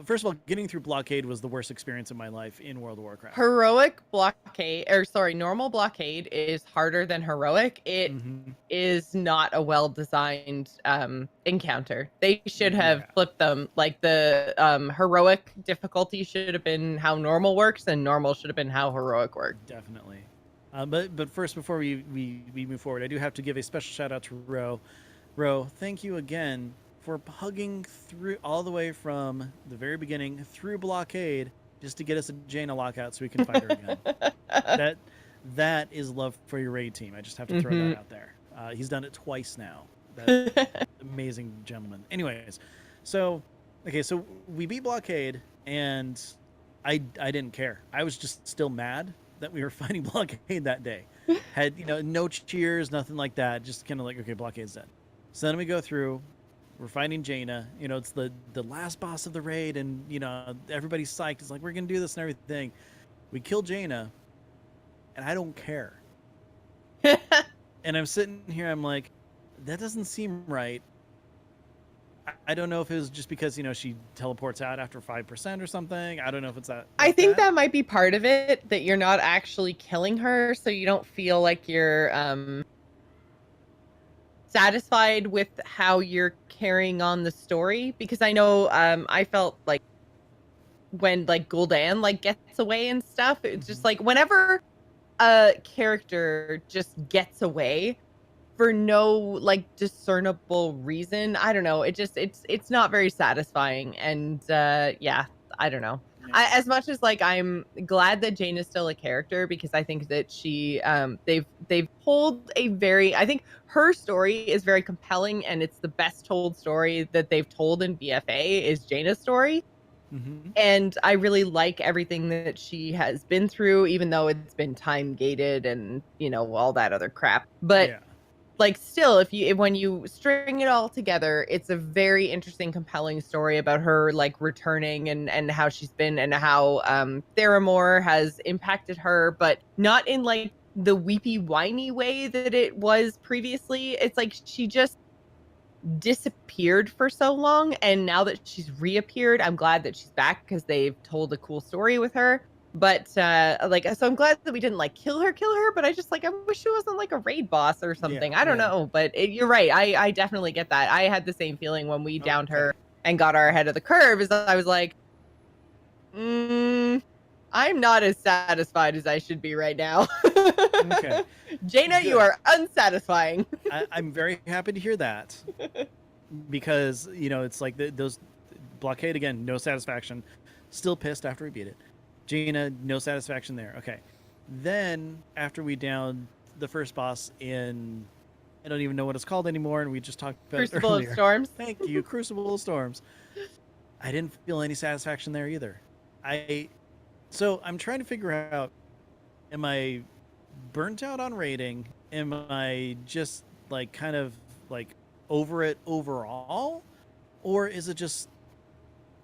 First of all, getting through blockade was the worst experience of my life in World of Warcraft. Heroic blockade, or sorry, normal blockade is harder than heroic. It is not a well-designed encounter. They should have flipped them. Like the heroic difficulty should have been how normal works, and normal should have been how heroic works. Definitely. But first, before we move forward, I do have to give a special shout out to Ro. Ro, thank you again for hugging through all the way from the very beginning through blockade just to get us a Jaina lockout so we can fight her again. That is love for your raid team. I just have to throw that out there. He's done it twice now. That amazing gentleman. Anyways, so we beat blockade, and I didn't care. I was just still mad that we were fighting blockade that day. Had no cheers, nothing like that. Just kind of like, okay, blockade's dead. So then we go through. We're fighting Jaina. It's the last boss of the raid, and everybody's psyched. It's like, we're gonna do this and everything. We kill Jaina, and I don't care. And I'm sitting here, I'm like, that doesn't seem right. I don't know if it was just because she teleports out after 5% or something. I don't know if it's that. I think that might be part of it, that you're not actually killing her, so you don't feel like you're satisfied with how you're carrying on the story. Because I know I felt like when Gul'dan gets away and stuff, it's just like whenever a character just gets away for no discernible reason, I don't know, it's not very satisfying. And yeah, I don't know. As much as I'm glad that Jane is still a character, because I think that she they've told a very, I think her story is very compelling, and it's the best told story that they've told in BFA is Jaina's story. And I really like everything that she has been through, even though it's been time gated and all that other crap. But still, when you string it all together, it's a very interesting, compelling story about her returning and how she's been, and how Theramore has impacted her, but not in the weepy, whiny way that it was previously. It's like she just disappeared for so long, and now that she's reappeared, I'm glad that she's back, because they've told a cool story with her. But so I'm glad that we didn't kill her, but I just I wish she wasn't a raid boss or something. I don't know, but you're right. I definitely get that. I had the same feeling when we downed her and got our head of the curve, is I was like, I'm not as satisfied as I should be right now. Okay. Jaina, you are unsatisfying. I'm very happy to hear that, because it's like those blockade again, no satisfaction. Still pissed after we beat it. Jaina, no satisfaction there. Okay. Then after we downed the first boss in, I don't even know what it's called anymore, and we just talked about Crucible it earlier. of Storms. Thank you, Crucible of Storms. I didn't feel any satisfaction there either. So I'm trying to figure out, am I burnt out on raiding? Am I just kind of over it overall? Or is it just,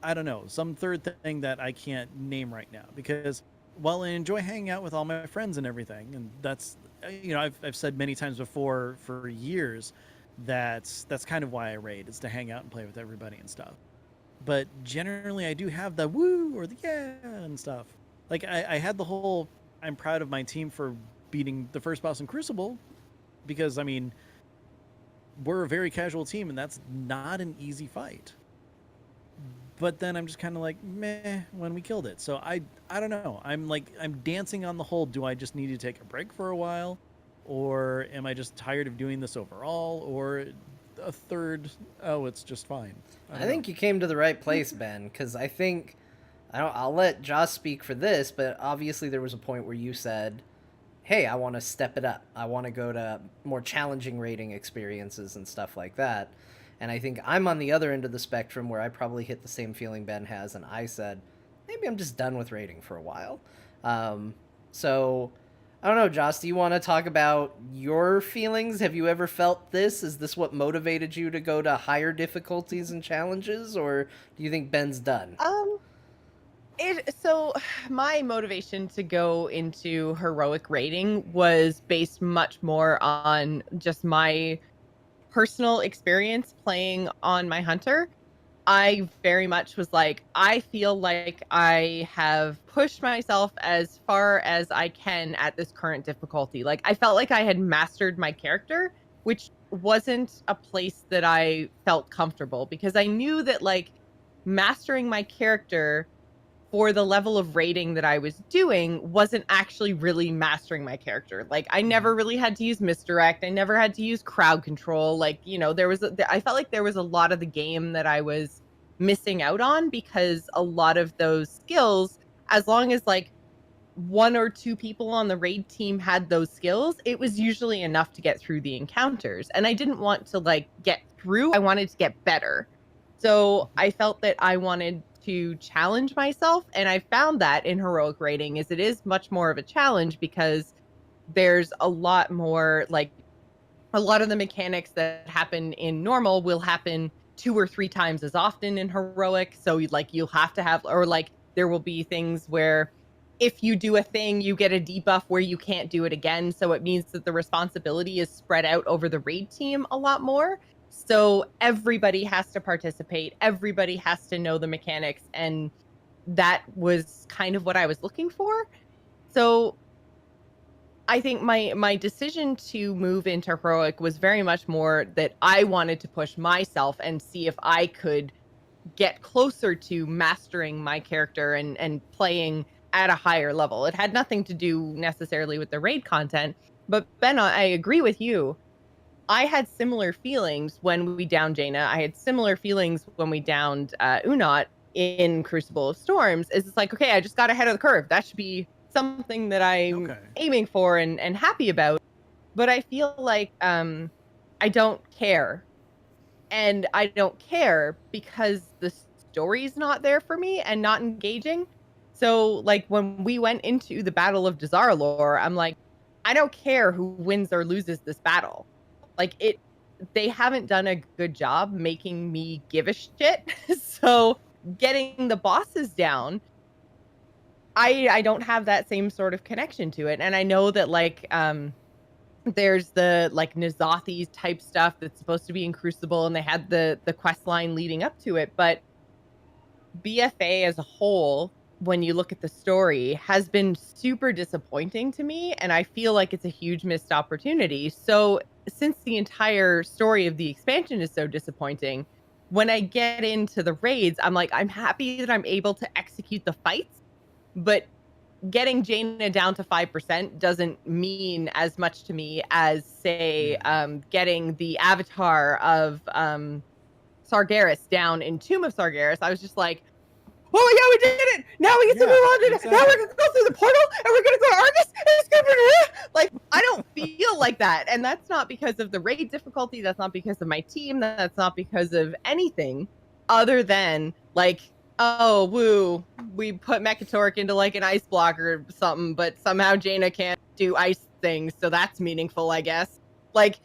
I don't know, some third thing that I can't name right now? Because while I enjoy hanging out with all my friends and everything, and that's, I've said many times before for years, that's kind of why I raid, is to hang out and play with everybody and stuff. But generally I do have the woo or the yeah and stuff. I had the whole, I'm proud of my team for beating the first boss in Crucible, because I mean, we're a very casual team, and that's not an easy fight. but then I'm just kind of like meh when we killed it. So I don't know. I'm dancing on the whole. Do I just need to take a break for a while, or am I just tired of doing this overall, or a third? Oh, it's just fine. I think you came to the right place, Ben, because I think I'll let Joss speak for this, but obviously there was a point where you said, "Hey, I want to step it up. I want to go to more challenging rating experiences and stuff like that." And I think I'm on the other end of the spectrum where I probably hit the same feeling Ben has, and I said, maybe I'm just done with rating for a while. So I don't know, Joss, do you want to talk about your feelings? Have you ever felt this? Is this what motivated you to go to higher difficulties and challenges, or do you think Ben's done? So my motivation to go into heroic rating was based much more on just my personal experience playing on my hunter. I very much was like, I feel like I have pushed myself as far as I can at this current difficulty. Like, I felt like I had mastered my character, which wasn't a place that I felt comfortable, because I knew that, like, mastering my character for the level of rating that I was doing wasn't actually really mastering my character. Like, I never really had to use misdirect. I never had to use crowd control. Like, I felt like there was a lot of the game that I was missing out on, because a lot of those skills, as long as like one or two people on the raid team had those skills, it was usually enough to get through the encounters. And I didn't want to like get through. I wanted to get better. So I felt that I wanted to challenge myself, and I found that in heroic rating is it is much more of a challenge, because there's a lot more, like, a lot of the mechanics that happen in normal will happen 2 or 3 times as often in heroic. So you'll have to have, or like there will be things where if you do a thing, you get a debuff where you can't do it again. So it means that the responsibility is spread out over the raid team a lot more. So everybody has to participate. Everybody has to know the mechanics. And that was kind of what I was looking for. So I think my decision to move into heroic was very much more that I wanted to push myself and see if I could get closer to mastering my character and playing at a higher level. It had nothing to do necessarily with the raid content. But Ben, I agree with you. I had similar feelings when we downed Jaina. I had similar feelings when we downed Unot in Crucible of Storms. It's like, okay, I just got ahead of the curve. That should be something that I'm aiming for and happy about. But I feel like I don't care. And I don't care because the story's not there for me and not engaging. So, like, when we went into the Battle of Dazar'alor, I'm like, I don't care who wins or loses this battle. Like, they haven't done a good job making me give a shit. So, getting the bosses down, I don't have that same sort of connection to it. And I know that, like, there's the like N'Zothi type stuff that's supposed to be in Crucible, and they had the quest line leading up to it. But BFA as a whole, when you look at the story, has been super disappointing to me, and I feel like it's a huge missed opportunity. So since the entire story of the expansion is so disappointing, when I get into the raids, I'm like, I'm happy that I'm able to execute the fights, but getting Jaina down to 5% doesn't mean as much to me as, say, getting the avatar of Sargeras down in Tomb of Sargeras. I was just like, oh yeah, we did it! Now we get to move on to exactly. Now we're gonna go through the portal and we're gonna go to Argus and it's gonna be like, I don't feel like that. And that's not because of the raid difficulty, that's not because of my team, that's not because of anything other than like, oh, woo, we put Mekatork into like an ice block or something, but somehow Jaina can't do ice things, so that's meaningful, I guess. Like,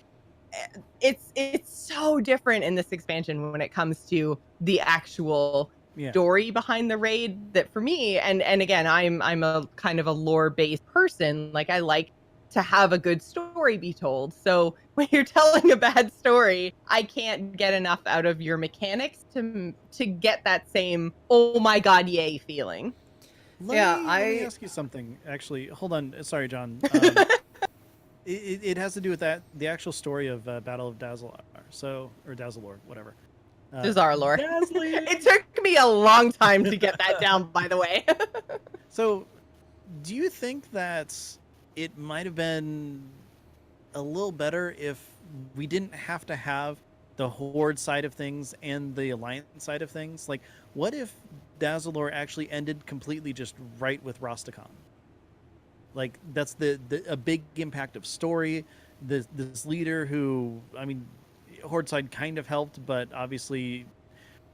it's so different in this expansion when it comes to the actual story behind the raid, that for me, and again, I'm a kind of a lore-based person, like I like to have a good story be told. So when you're telling a bad story, I can't get enough out of your mechanics to get that same, oh my god, yay feeling. Let me ask you something. Actually, hold on. Sorry, John. It has to do with that, the actual story of Battle of Dazalor, or Dazalor, whatever. Bizarre lore. Jocelyn! It took me a long time to get that down, by the way. So, do you think that it might have been a little better if we didn't have to have the Horde side of things and the Alliance side of things? Like, what if Dazzlor actually ended completely just right with Rastakhan? Like, that's a big impact of story. This leader who, I mean, Horde side kind of helped, but obviously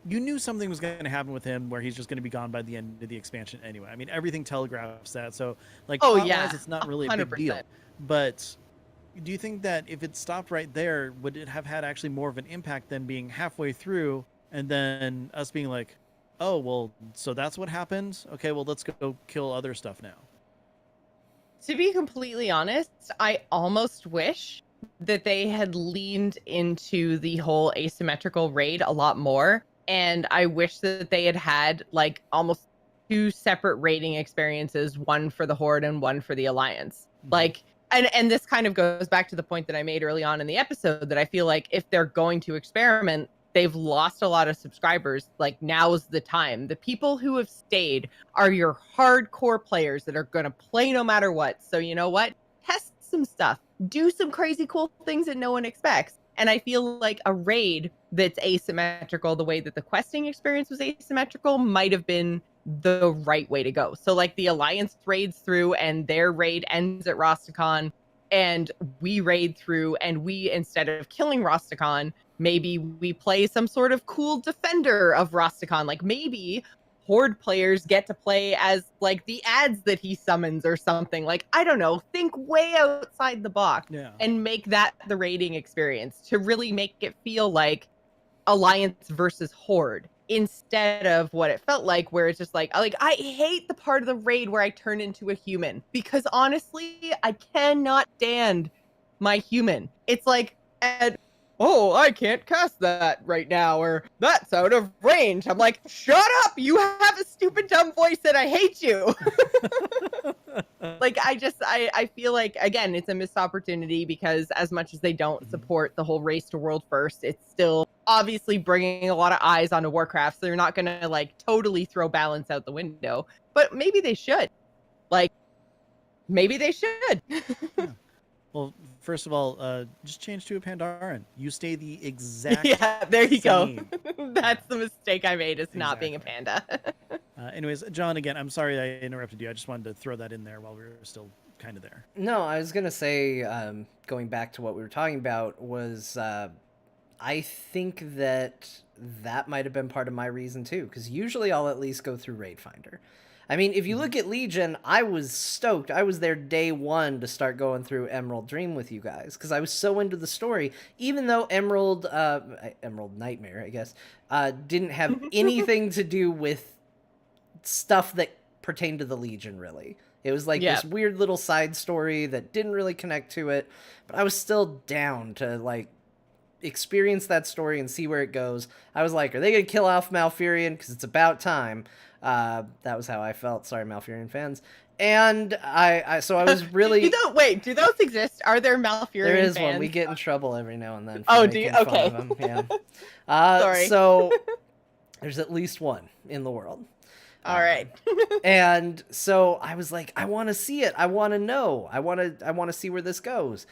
you knew something was going to happen with him where he's just going to be gone by the end of the expansion anyway. I mean, everything telegraphs that. So, like, Oh, plot-wise, yeah. it's not really a big deal. 100%. But do you think that if it stopped right there, would it have had actually more of an impact than being halfway through and then us being like, oh, well, so that's what happened? Okay, well, let's go kill other stuff now. To be completely honest, I almost wish that they had leaned into the whole asymmetrical raid a lot more. And I wish that they had had like almost two separate raiding experiences, one for the Horde and one for the Alliance. Like, and this kind of goes back to the point that I made early on in the episode that I feel like if they're going to experiment, they've lost a lot of subscribers. Like, now's the time. The people who have stayed are your hardcore players that are going to play no matter what. So you know what? Test some stuff. Do some crazy cool things that no one expects. And I feel like a raid that's asymmetrical, the way that the questing experience was asymmetrical, might have been the right way to go. So like the Alliance raids through and their raid ends at Rastakhan, and we raid through and we, instead of killing Rastakhan, maybe we play some sort of cool defender of Rastakhan. Like maybe Horde players get to play as like the ads that he summons or something. Like, I don't know, think way outside the box and make that the raiding experience to really make it feel like Alliance versus Horde instead of what it felt like where it's just like I hate the part of the raid where I turn into a human, because honestly I cannot stand my human. It's like, and oh, I can't cast that right now, or that's out of range. I'm like, shut up, you have a stupid dumb voice and I hate you. Like, I feel like, again, it's a missed opportunity, because as much as they don't support the whole race to world first, it's still obviously bringing a lot of eyes onto Warcraft, so they're not gonna like totally throw balance out the window, but maybe they should. Like, maybe they should. Yeah. Well, first of all, just change to a Pandaren. You stay the exact Yeah, there you same. go. That's the mistake I made, is not being a panda. Anyways, John, again, I'm sorry I interrupted you. I just wanted to throw that in there while we were still kind of there. No, I was gonna say, going back to what we were talking about, was I think that might have been part of my reason too, because usually I'll at least go through Raid Finder. I mean, if you look at Legion, I was stoked. I was there day one to start going through Emerald Dream with you guys, because I was so into the story, even though Emerald Nightmare, I guess, didn't have anything to do with stuff that pertained to the Legion, really. It was like this weird little side story that didn't really connect to it, but I was still down to, like, experience that story and see where it goes. I was like, are they going to kill off Malfurion? Because it's about time. That was how I felt. Sorry, Malfurion fans. And so I was really... Do those exist? Are there Malfurion There is fans? one. We get in trouble every now and then for Oh, do you? making fun Okay. of them. Yeah. Sorry. So there's at least one in the world. All right. And so I was like, I want to see it. I want to know. I want to see where this goes.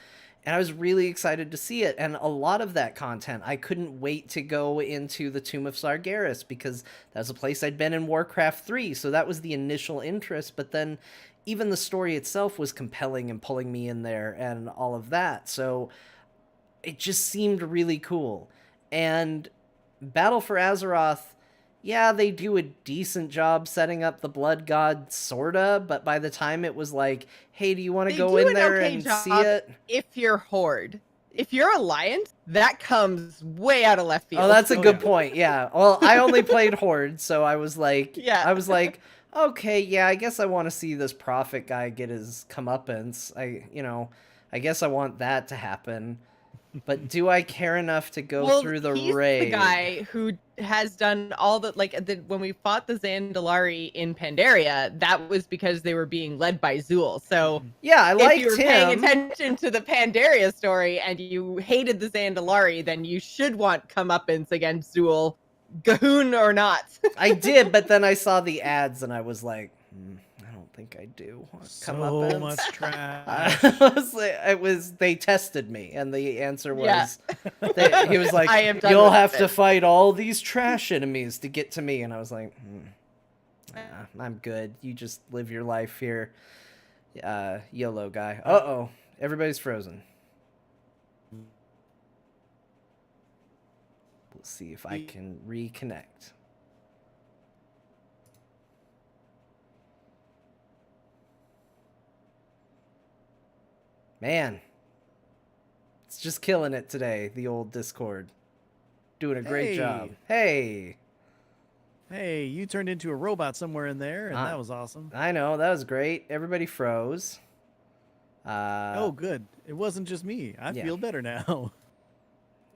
And I was really excited to see it. And a lot of that content, I couldn't wait to go into the Tomb of Sargeras, because that was a place I'd been in Warcraft 3. So that was the initial interest. But then even the story itself was compelling and pulling me in there and all of that. So it just seemed really cool. And Battle for Azeroth, yeah, they do a decent job setting up the Blood God, sorta, but by the time it was like, hey, do you want to go in there and see it? If you're Horde. If you're Alliance, that comes way out of left field. Oh, that's a good point, yeah. Well, I only played Horde, so I was like, okay, yeah, I guess I want to see this prophet guy get his comeuppance. I guess I want that to happen. But do I care enough to go Well, through the he's raid? the guy who has done all the when we fought the Zandalari in Pandaria, that was because they were being led by Zool. So Yeah, I liked if you were paying him. attention to the Pandaria story and you hated the Zandalari, then you should want comeuppance against Zool, Gahoon or not. I did, but then I saw the ads and I was like, I don't think I do want So comeuppance. much trash. They tested me, and the answer was, Yeah. he was like, I am done you'll with have it." to fight all these trash enemies to get to me, and I was like, I'm good. You just live your life here, YOLO guy. Uh-oh, everybody's frozen. We'll see if I can reconnect. Man, it's just killing it today, the old Discord. Doing a great Hey. job. Hey, Hey, you turned into a robot somewhere in there, and that was awesome. I know, that was great. Everybody froze. Oh, good. It wasn't just me. I yeah. feel better now.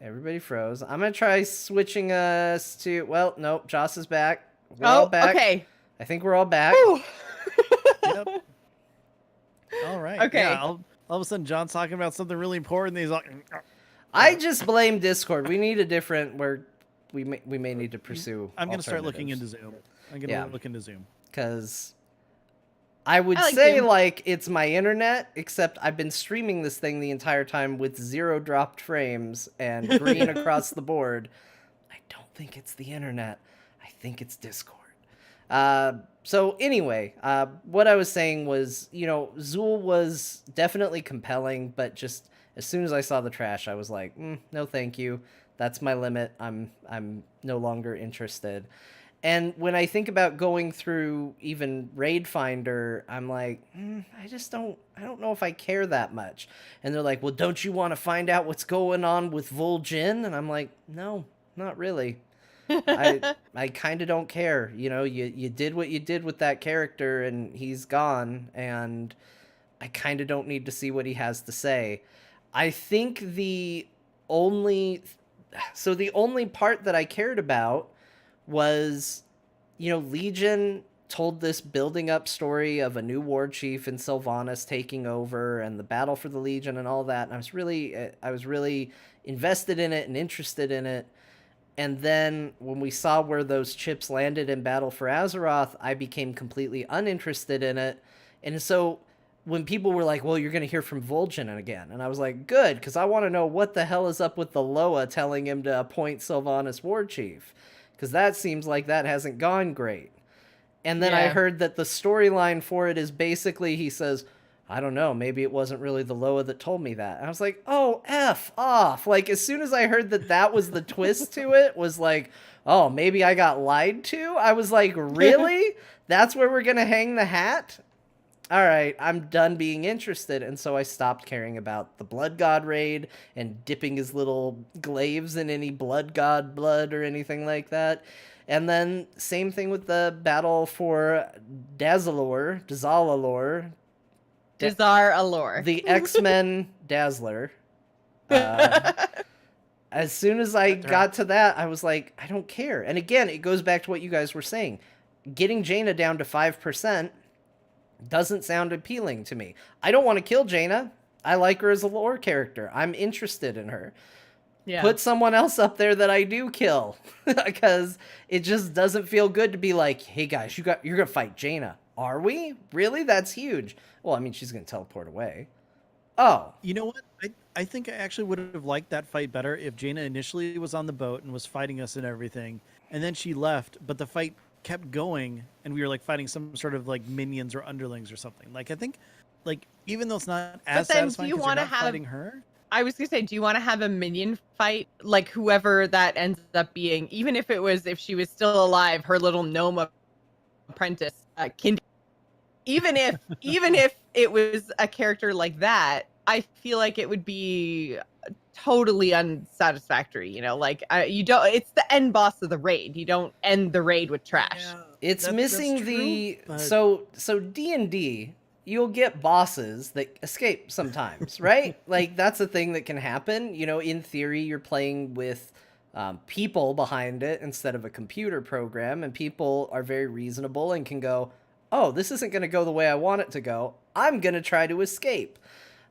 Everybody froze. I'm going to try switching us to... Well, nope, Joss is back. We're all back. Okay. I think we're all back. Whew. Yep. All right. Okay. Yeah, all of a sudden, John's talking about something really important. And he's like, I just blame Discord. We need a different... where we may need to pursue I'm going to start looking alternatives. into Zoom. I'm going to Yeah. look into Zoom. Because I would I like say, Zoom. like, it's my internet, except I've been streaming this thing the entire time with 0 dropped frames and green across the board. I don't think it's the internet. I think it's Discord. So anyway, what I was saying was, Zool was definitely compelling, but just as soon as I saw the trash, I was like, no thank you. That's my limit. I'm no longer interested. And when I think about going through even Raid Finder, I'm like, I don't know if I care that much. And they're like, well, don't you want to find out what's going on with Vol'jin? And I'm like, no, not really. I kind of don't care. You did what you did with that character and he's gone. And I kind of don't need to see what he has to say. I think the only part that I cared about was, Legion told this building up story of a new war chief in Sylvanas taking over and the battle for the Legion and all that. And I was really invested in it and interested in it. And then when we saw where those chips landed in Battle for Azeroth, I became completely uninterested in it. And so when people were like, well, you're going to hear from Vol'jin again. And I was like, good, because I want to know what the hell is up with the Loa telling him to appoint Sylvanas war chief. Because that seems like that hasn't gone great. And then I Yeah. heard that the storyline for it is basically he says, I don't know, maybe it wasn't really the Loa that told me that. And I was like, oh, F off. Like, as soon as I heard that was the twist to it, was like, oh, maybe I got lied to? I was like, really? That's where we're going to hang the hat? All right, I'm done being interested. And so I stopped caring about the Blood God raid and dipping his little glaives in any Blood God blood or anything like that. And then same thing with the battle for Dazzalore, Dazar Allure. the X-Men Dazzler. As soon as I got to that, I was like, I don't care. And again, it goes back to what you guys were saying. Getting Jaina down to 5% doesn't sound appealing to me. I don't want to kill Jaina. I like her as a lore character. I'm interested in her. Yeah. Put someone else up there that I do kill. Because it just doesn't feel good to be like, hey guys, you're going to fight Jaina. Are we? Really? That's huge. Well, I mean, she's going to teleport away. Oh. You know what? I think I actually would have liked that fight better if Jaina initially was on the boat and was fighting us and everything, and then she left, but the fight kept going, and we were like fighting some sort of like minions or underlings or something. Like I think, like even though it's not as then do satisfying you because you're wanna not have- fighting her. I was gonna say, do you want to have a minion fight, like whoever that ends up being, even if she was still alive, her little gnome apprentice, Kindy. Even if it was a character like that, I feel like it would be totally unsatisfactory. Like you don't. It's the end boss of the raid. You don't end the raid with trash. It's That's missing true, the but- so D&D, you'll get bosses that escape sometimes, right? Like, that's a thing that can happen. You know, in theory, you're playing with people behind it instead of a computer program, and people are very reasonable and can go, oh, this isn't going to go the way I want it to go. I'm going to try to escape.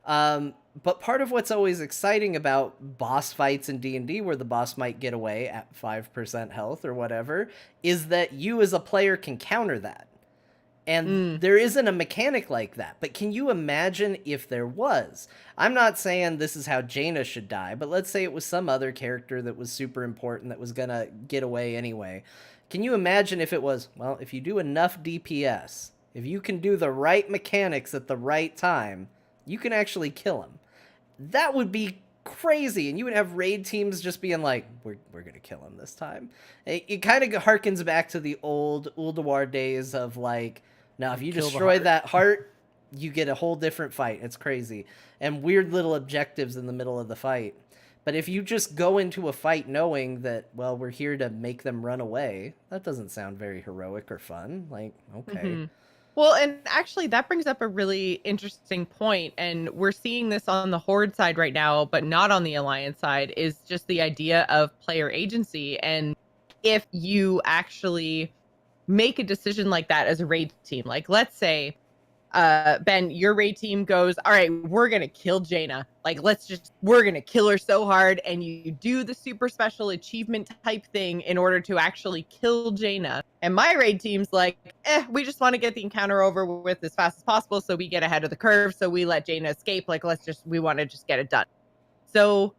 But part of what's always exciting about boss fights in D&D, where the boss might get away at 5% health or whatever, is that you as a player can counter that. And there isn't a mechanic like that. But can you imagine if there was? I'm not saying this is how Jaina should die, but let's say it was some other character that was super important that was going to get away anyway. Can you imagine if it was, well, if you do enough DPS, if you can do the right mechanics at the right time, you can actually kill him. That would be crazy, and you would have raid teams just being like, we're gonna kill him this time. It kind of harkens back to the old Ulduar days of like, now if you destroy that heart, you get a whole different fight. It's crazy. And weird little objectives in the middle of the fight. But if you just go into a fight knowing that, well, we're here to make them run away, that doesn't sound very heroic or fun. Like, okay. Well, and actually that brings up a really interesting point, and we're seeing this on the Horde side right now, but not on the Alliance side, is just the idea of player agency. And if you actually make a decision like that as a raid team, like let's say, Ben, your raid team goes, all right, we're going to kill Jaina. Like, we're going to kill her so hard. And you do the super special achievement type thing in order to actually kill Jaina. And my raid team's like, we just want to get the encounter over with as fast as possible. So we get ahead of the curve. So we let Jaina escape. Like, we want to just get it done. So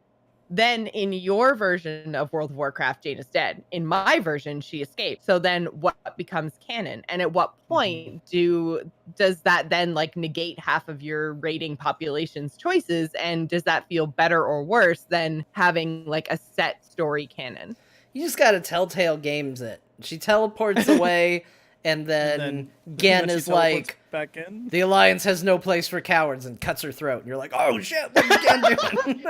then in your version of World of Warcraft, Jaina's dead. In my version, she escaped. So then what becomes canon? And at what point does that then like negate half of your raiding population's choices? And does that feel better or worse than having like a set story canon? You just gotta Telltale Games it. She teleports away, and then Gen is like, back in. The Alliance has no place for cowards, and cuts her throat. And you're like, oh shit, what is Gen doing?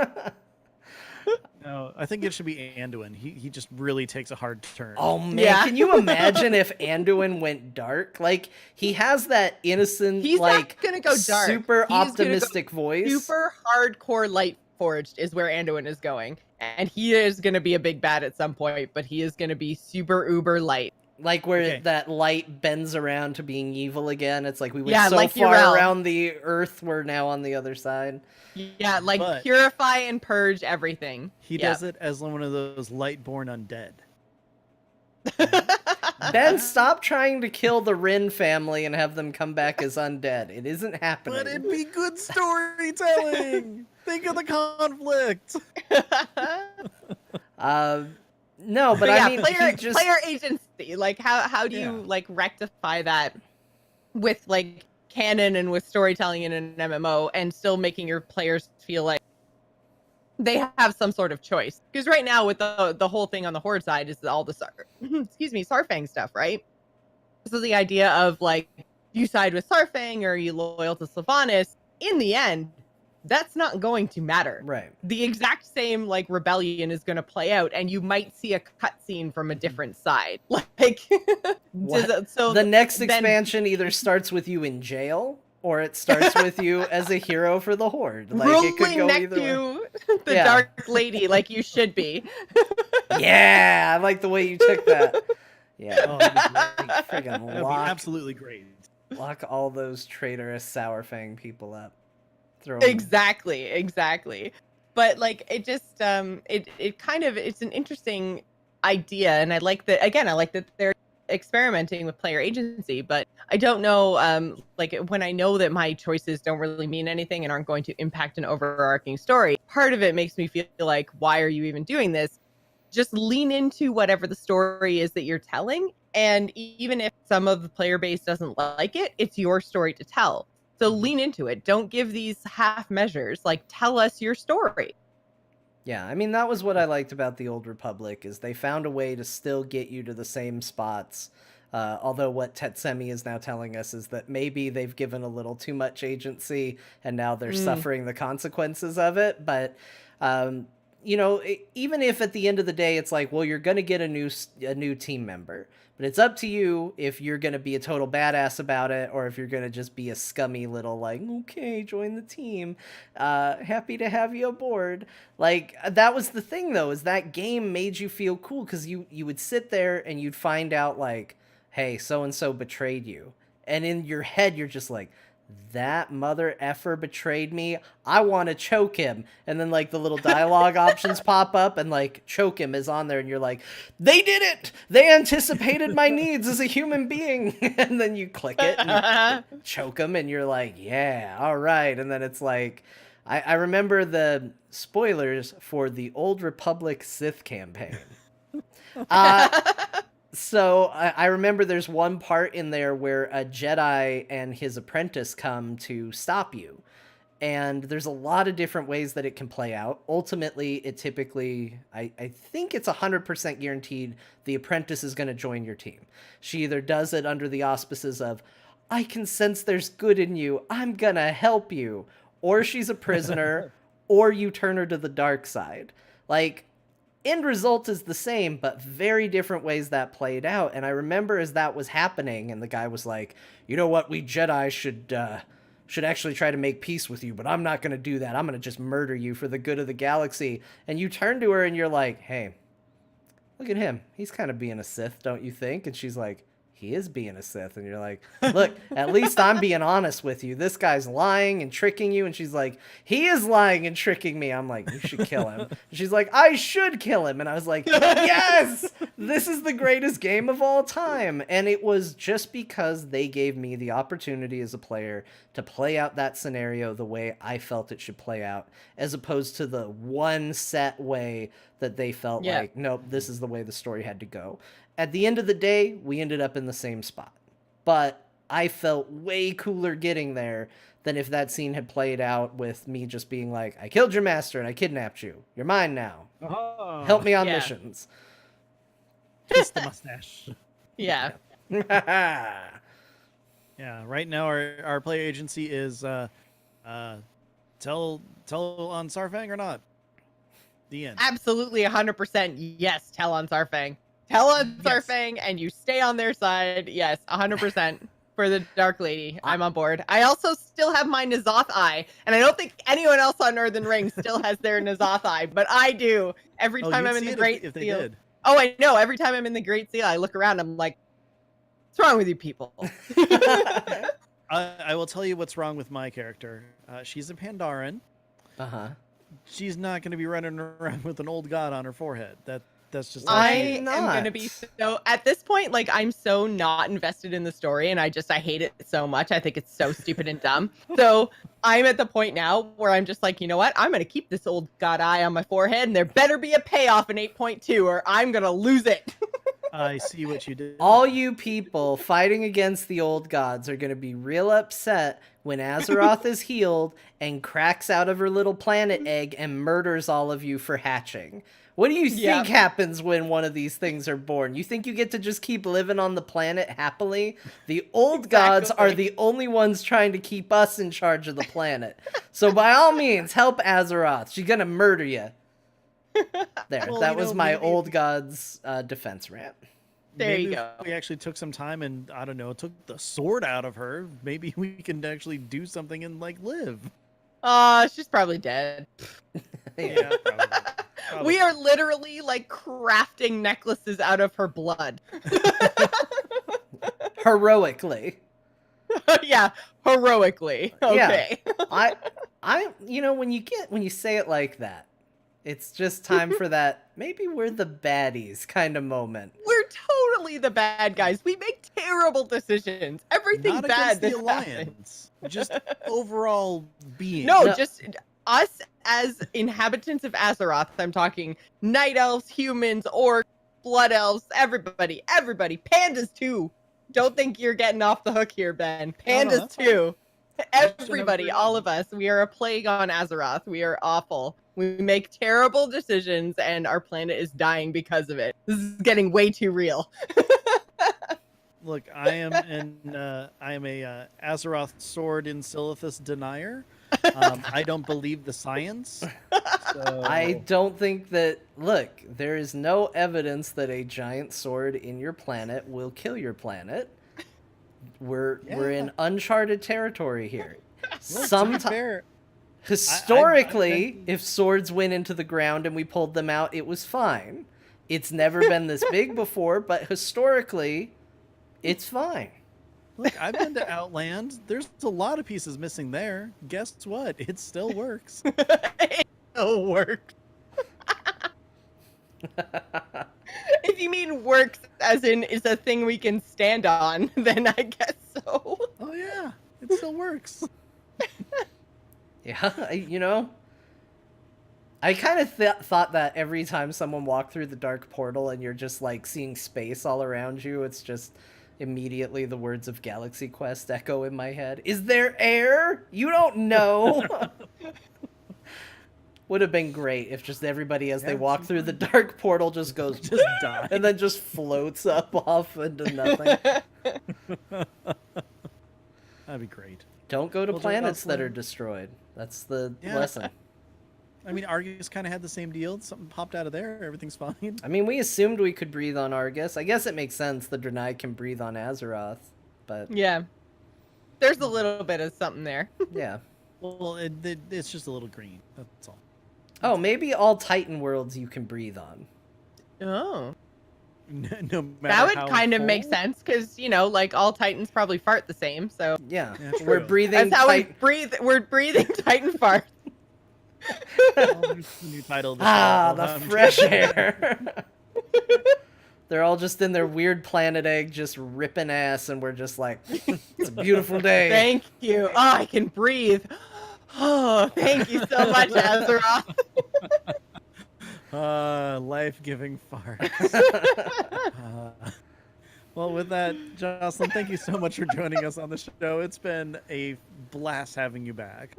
No, I think it should be Anduin. He just really takes a hard turn. Oh man, Can you imagine if Anduin went dark? Like, he has that innocent, He's like, not gonna go dark. super He's optimistic voice. Super hardcore light forged is where Anduin is going. And he is gonna be a big bad at some point, but he is gonna be super uber light. Like where that light bends around to being evil again. It's like we went so like far around the earth, we're now on the other side. Yeah, like purify and purge everything. He does it as one of those light-born undead. Ben, stop trying to kill the Rin family and have them come back as undead. It isn't happening. But it'd be good storytelling. Think of the conflict. No, but I mean, player agency. Like, how do you like rectify that with like canon and with storytelling in an MMO, and still making your players feel like they have some sort of choice? Because right now, with the whole thing on the Horde side, is all the Sarfang stuff, right? So the idea of like, you side with Sarfang or are you loyal to Sylvanas? In the end, that's not going to matter. Right. The exact same like rebellion is going to play out, and you might see a cutscene from a different side. Like, so the next expansion either starts with you in jail, or it starts with you as a hero for the Horde. Like, it could go next either to way. the Dark Lady, like you should be. Yeah, I like the way you took that. Yeah, That'd be absolutely great. Lock all those traitorous Sourfang people up. Exactly. But like, it just it kind of, it's an interesting idea, and I like that they're experimenting with player agency, but I don't know, like, when I know that my choices don't really mean anything and aren't going to impact an overarching story, part of it makes me feel like, why are you even doing this? Just lean into whatever the story is that you're telling, and even if some of the player base doesn't like it, it's your story to tell. So lean into it. Don't give these half measures. Like, tell us your story. Yeah, I mean, that was what I liked about the Old Republic, is they found a way to still get you to the same spots. Although what Tetsemi is now telling us is that maybe they've given a little too much agency and now they're suffering the consequences of it. But, even if at the end of the day it's like, well, you're gonna get a new team member, but it's up to you if you're gonna be a total badass about it or if you're gonna just be a scummy little like, okay, join the team, happy to have you aboard. Like, that was the thing though, is that game made you feel cool because you would sit there and you'd find out like, hey, so and so betrayed you, and in your head you're just like, that mother effer betrayed me. I want to choke him. And then like the little dialogue options pop up and like choke him is on there and you're like, they did it. They anticipated my needs as a human being. And then you click it and you choke him and you're like, yeah, all right. And then it's like, I remember the spoilers for the Old Republic Sith campaign. So I remember there's one part in there where a Jedi and his apprentice come to stop you. And there's a lot of different ways that it can play out. Ultimately, it typically, I think it's 100% guaranteed the apprentice is going to join your team. She either does it under the auspices of, I can sense there's good in you, I'm going to help you. Or she's a prisoner, or you turn her to the dark side. Like, end result is the same, but very different ways that played out. And I remember as that was happening, and the guy was like, you know what, we Jedi should actually try to make peace with you, but I'm not going to do that. I'm going to just murder you for the good of the galaxy. And you turn to her and you're like, hey, look at him. He's kind of being a Sith, don't you think? And she's like, he is being a Sith. And you're like, look, at least I'm being honest with you. This guy's lying and tricking you. And she's like, he is lying and tricking me. I'm like, you should kill him. And she's like, I should kill him. And I was like, yes, this is the greatest game of all time. And it was just because they gave me the opportunity as a player to play out that scenario the way I felt it should play out, as opposed to the one set way that they felt like, nope, this is the way the story had to go. At the end of the day, we ended up in the same spot. But I felt way cooler getting there than if that scene had played out with me just being like, I killed your master and I kidnapped you. You're mine now. Oh, Help me on missions. kiss the mustache. Yeah. Yeah, right now our play agency is tell on Sarfang or not? The end. Absolutely 100% yes, tell on Sarfang. Tell on Sarfang and you stay on their side. Yes, 100% for the Dark Lady. I'm on board. I also still have my N'Zoth eye, and I don't think anyone else on Northern Ring still has their N'Zoth eye, but I do. Every time I'm in the Great if they Seal. did. Oh, I know. Every time I'm in the Great Seal, I look around. I'm like, what's wrong with you people? I will tell you what's wrong with my character. She's a Pandaren. Uh-huh. She's not going to be running around with an old god on her forehead. That's just. I am gonna be so at this point, like I'm so not invested in the story, and I hate it so much. I think it's so stupid and dumb. So I'm at the point now where I'm just like, you know what? I'm gonna keep this old god eye on my forehead, and there better be a payoff in 8.2, or I'm gonna lose it. I see what you did. All you people fighting against the old gods are going to be real upset when Azeroth is healed and cracks out of her little planet egg and murders all of you for hatching. What do you think happens when one of these things are born? You think you get to just keep living on the planet happily? The old gods are the only ones trying to keep us in charge of the planet. So by all means, help Azeroth. She's going to murder you. There, Well, that was my maybe old god's defense rant. There maybe you go. If we actually took some time and, I don't know, took the sword out of her, maybe we can actually do something and, like, live. She's probably dead. Yeah, probably. We are literally like crafting necklaces out of her blood. Heroically. Yeah, heroically. Okay. I when you say it like that, it's just time for that maybe we're the baddies kind of moment. We're totally the bad guys. We make terrible decisions. Everything Not bad against the that alliance. Just overall being. No, just us as inhabitants of Azeroth. I'm talking night elves, humans, orcs, blood elves, everybody. Pandas too. Don't think you're getting off the hook here, Ben. Pandas too. Everybody, all of us. We are a plague on Azeroth. We are awful. We make terrible decisions and our planet is dying because of it. This is getting way too real. Look, I am a Azeroth sword in Silithus denier. I don't believe the science. So I don't think that. Look, there is no evidence that a giant sword in your planet will kill your planet. We're in Yeah. uncharted territory here. Look, to be Sometimes, fair, historically, been- if swords went into the ground and we pulled them out, it was fine. It's never been this big before, but historically, it's fine. look, I've been to Outland. There's a lot of pieces missing there. Guess what? It still works. It still works. If you mean works as in is a thing we can stand on, then I guess so. Oh yeah, it still works. Yeah, I kind of thought that every time someone walked through the dark portal and you're just like seeing space all around you, it's just immediately the words of Galaxy Quest echo in my head. Is there air? You don't know. Would have been great if just everybody as they walk through the dark portal just goes Just die. and then just floats up off into nothing. That'd be great. Don't go to Well, planets that Jocelyn- are destroyed. That's the Yeah. lesson. I mean, Argus kind of had the same deal. Something popped out of there. Everything's fine. I mean, we assumed we could breathe on Argus. I guess it makes sense. The Draenei can breathe on Azeroth, but Yeah. There's a little bit of something there. yeah. Well, it's just a little green. That's all. Oh, maybe all Titan worlds you can breathe on. Oh. No matter That would how kind of make full. sense because, like all Titans probably fart the same. So Yeah, Yeah, we're true. breathing. that's how we Tit- breathe. We're breathing Titan fart. Well, there's the new title of the ah, show. the I'm fresh joking. air. They're all just in their weird planet egg, just ripping ass, and we're just like, it's a beautiful day. Thank you. Oh, I can breathe. Oh, thank you so much, Azeroth. Life-giving farts. Well, with that, Jocelyn, thank you so much for joining us on the show. It's been a blast having you back.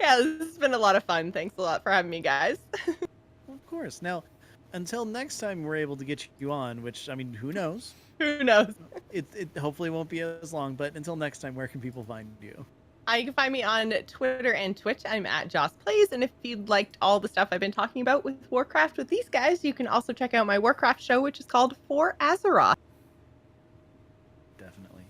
Yeah, this has been a lot of fun. Thanks a lot for having me, guys. Of course. Now, until next time we're able to get you on, which, I mean, who knows? Who knows? It hopefully won't be as long, but until next time, where can people find you? You can find me on Twitter and Twitch. I'm at Joss Plays, and if you liked all the stuff I've been talking about with Warcraft with these guys, you can also check out my Warcraft show, which is called For Azeroth. Definitely.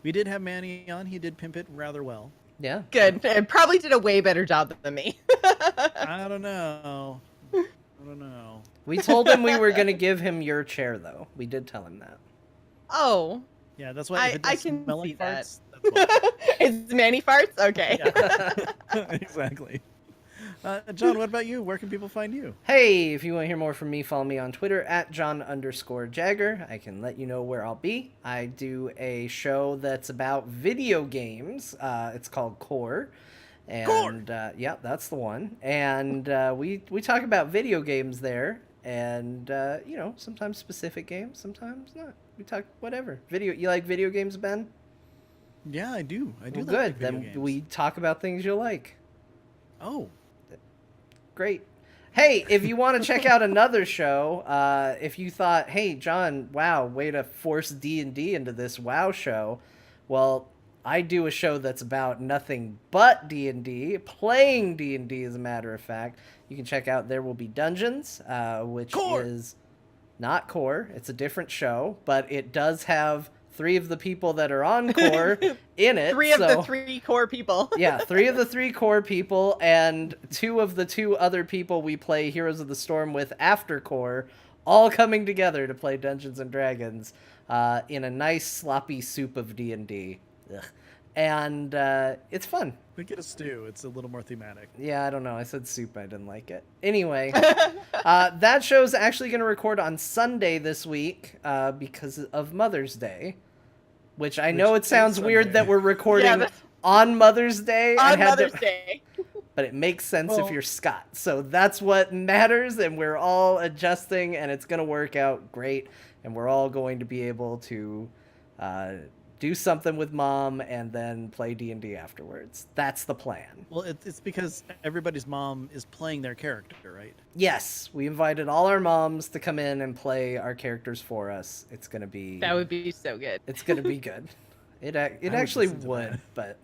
We did have Manny on. He did pimp it rather well. Yeah. Good. Probably did a way better job than me. I don't know. We told him we were going to give him your chair, though. We did tell him that. Oh, Yeah, that's why if it I does can smell see like that. farts, that's why. it's Manny farts. Okay. Exactly. John, what about you? Where can people find you? Hey, if you want to hear more from me, follow me on Twitter at John_Jagger. I can let you know where I'll be. I do a show that's about video games. It's called Core. And yeah, that's the one. And we talk about video games there. And, sometimes specific games, sometimes not. We talk whatever. You like video games, Ben? Yeah, I do. I do. Well, like good. video Then games. we talk about things you'll like. Oh, Great. Hey, if you want to check out another show, if you thought, hey, John, wow, way to force D&D into this WoW show, well, I do a show that's about nothing but D&D, playing D&D as a matter of fact. You can check out There Will Be Dungeons, which Core! is not Core. It's a different show, but it does have 3 of the people that are on Core in it. Three of so... the 3 core people. Yeah, 3 of the 3 core people and 2 of the 2 other people we play Heroes of the Storm with after core, all coming together to play Dungeons and Dragons in a nice sloppy soup of D&D. Ugh. And it's fun. we get a stew. It's a little more thematic. Yeah, I don't know. I said soup. I didn't like it. Anyway, that show's actually going to record on Sunday this week because of Mother's Day. Which I know Which it sounds is weird Sunday. that we're recording Yeah, that's- on Mother's Day. I On had Mother's to- Day. But it makes sense if Well- you're Scott. So that's what matters, and we're all adjusting, and it's going to work out great, and we're all going to be able to do something with mom, and then play D&D afterwards. That's the plan. Well, it's because everybody's mom is playing their character, right? Yes, we invited all our moms to come in and play our characters for us. It's gonna be That would be so good. It's gonna be good. It would actually listen to would, that. but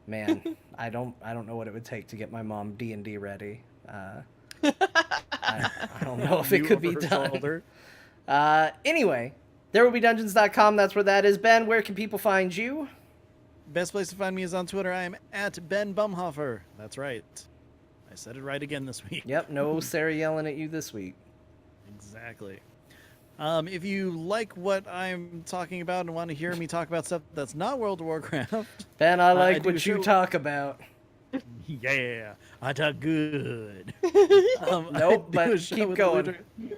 man, I don't know what it would take to get my mom D&D ready. I don't know if it You could be over her done. shoulder. Anyway, therewillbedungeons.com. That's where that is. Ben, where can people find you? Best place to find me is on Twitter. I am at Ben Bumhofer. That's right. I said it right again this week. Yep, no Sarah yelling at you this week. Exactly. If you like what I'm talking about and want to hear me talk about stuff that's not World of Warcraft, Ben, I like I do what you show- talk about. yeah, I talk good. Nope, I do but a show keep with going. the Looter-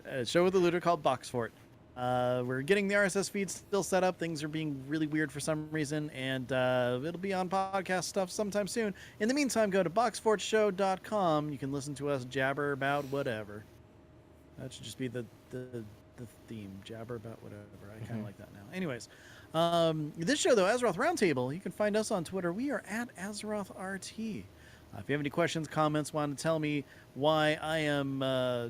a show with the Looter called Box Fort. We're getting the RSS feed still set up. Things are being really weird for some reason, and it'll be on podcast stuff sometime soon. In the meantime, go to boxfortshow.com. You can listen to us jabber about whatever. That should just be the theme. Jabber about whatever. I kind of like that now. Anyways, this show, though, Azeroth Roundtable, you can find us on Twitter. We are at Azeroth RT. If you have any questions, comments, want to tell me why I am, I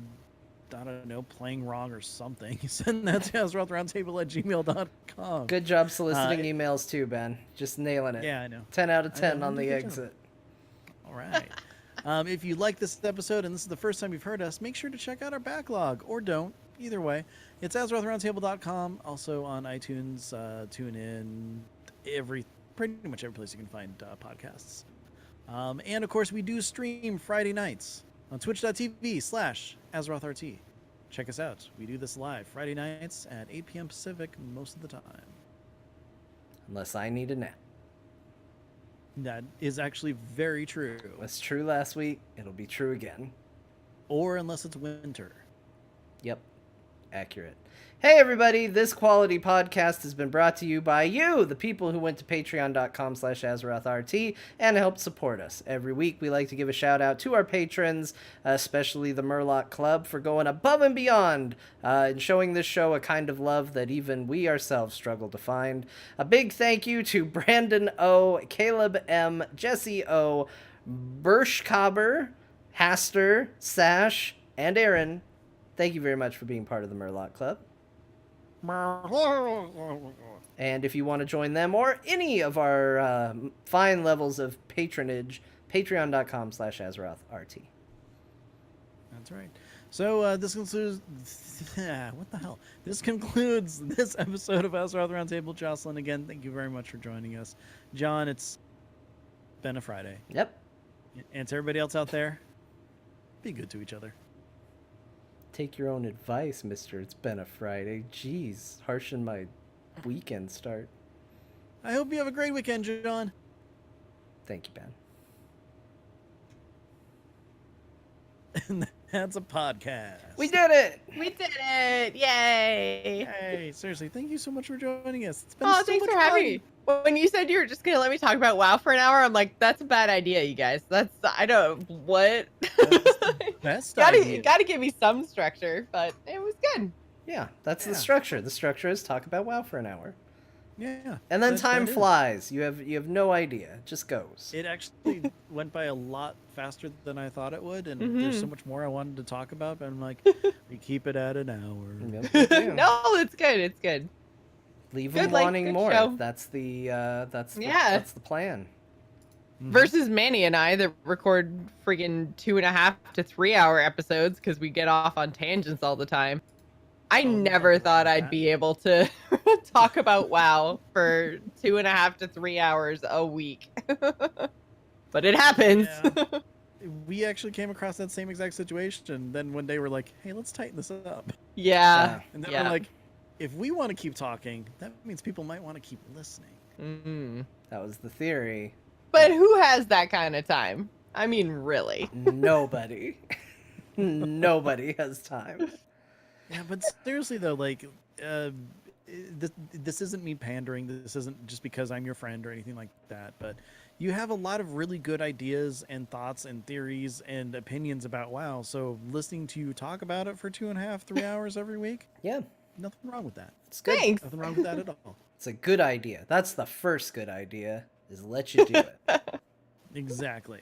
don't know, playing wrong or something, send that to AzerothRoundtable@gmail.com. Good job soliciting emails too, Ben. Just nailing it. Yeah, I know. 10 out of I 10 know, on you the did a good exit. All right. If you like this episode and this is the first time you've heard us, make sure to check out our backlog, or don't. Either way, it's AzerothRoundtable.com, also on iTunes, TuneIn, pretty much every place you can find podcasts. And of course, we do stream Friday nights on twitch.tv/AzerothRT. Check us out. We do this live Friday nights at 8 p.m. Pacific most of the time. Unless I need a nap. That is actually very true. It was true last week. It'll be true again. Or unless it's winter. Yep. Accurate. Hey, everybody. This quality podcast has been brought to you by you, the people who went to patreon.com/AzerothRT and helped support us. Every week, we like to give a shout out to our patrons, especially the Murloc Club, for going above and beyond and showing this show a kind of love that even we ourselves struggle to find. A big thank you to Brandon O, Caleb M, Jesse O, Bershkaber, Haster, Sash, and Aaron. Thank you very much for being part of the Murloc Club. And if you want to join them or any of our fine levels of patronage, patreon.com/AzerothRT. That's right. So this concludes. What the hell? This concludes this episode of Azeroth Roundtable. Jocelyn, again, thank you very much for joining us. John, it's been a Friday. Yep. And to everybody else out there, be good to each other. Take your own advice, mister. It's been a Friday. Jeez, harshen my weekend start. I hope you have a great weekend, John. Thank you, Ben. And that's a podcast. We did it! We did it! Yay! Hey, seriously, thank you so much for joining us. It's been Oh, so thanks much for having fun. me. When you said you were just gonna let me talk about WoW for an hour, I'm like, that's a bad idea, you guys. I don't what. Best gotta idea. give me some structure, but it was good. Yeah, that's the Yeah. structure. The structure is talk about WoW for an hour. Yeah. And then that- time that is. flies. You have no idea. It just goes. It actually went by a lot faster than I thought it would, and there's so much more I wanted to talk about, but I'm like, we keep it at an hour. Yep, we do. No, it's good. It's good. Leave Good, them like, wanting good more. show. That's the Yeah. that's the plan. Versus Manny and I that record freaking 2.5 to 3 hour episodes because we get off on tangents all the time. I Oh, never nothing thought like I'd that. be able to talk about WoW for 2.5 to 3 hours a week. But it happens. Yeah. We actually came across that same exact situation. Then one day we're like, hey, let's tighten this up. Yeah. And then Yeah. we're like, if we want to keep talking, that means people might want to keep listening. Mm. That was the theory. But who has that kind of time? I mean, really. Nobody. Nobody has time. Yeah, but seriously though, like, this isn't me pandering. This isn't just because I'm your friend or anything like that. But you have a lot of really good ideas and thoughts and theories and opinions about WoW. So listening to you talk about it for 2.5, 3 hours every week, Yeah, nothing wrong with that. it's good. Thanks. Nothing wrong with that at all. It's a good idea. That's the first good idea, is let you do it. Exactly.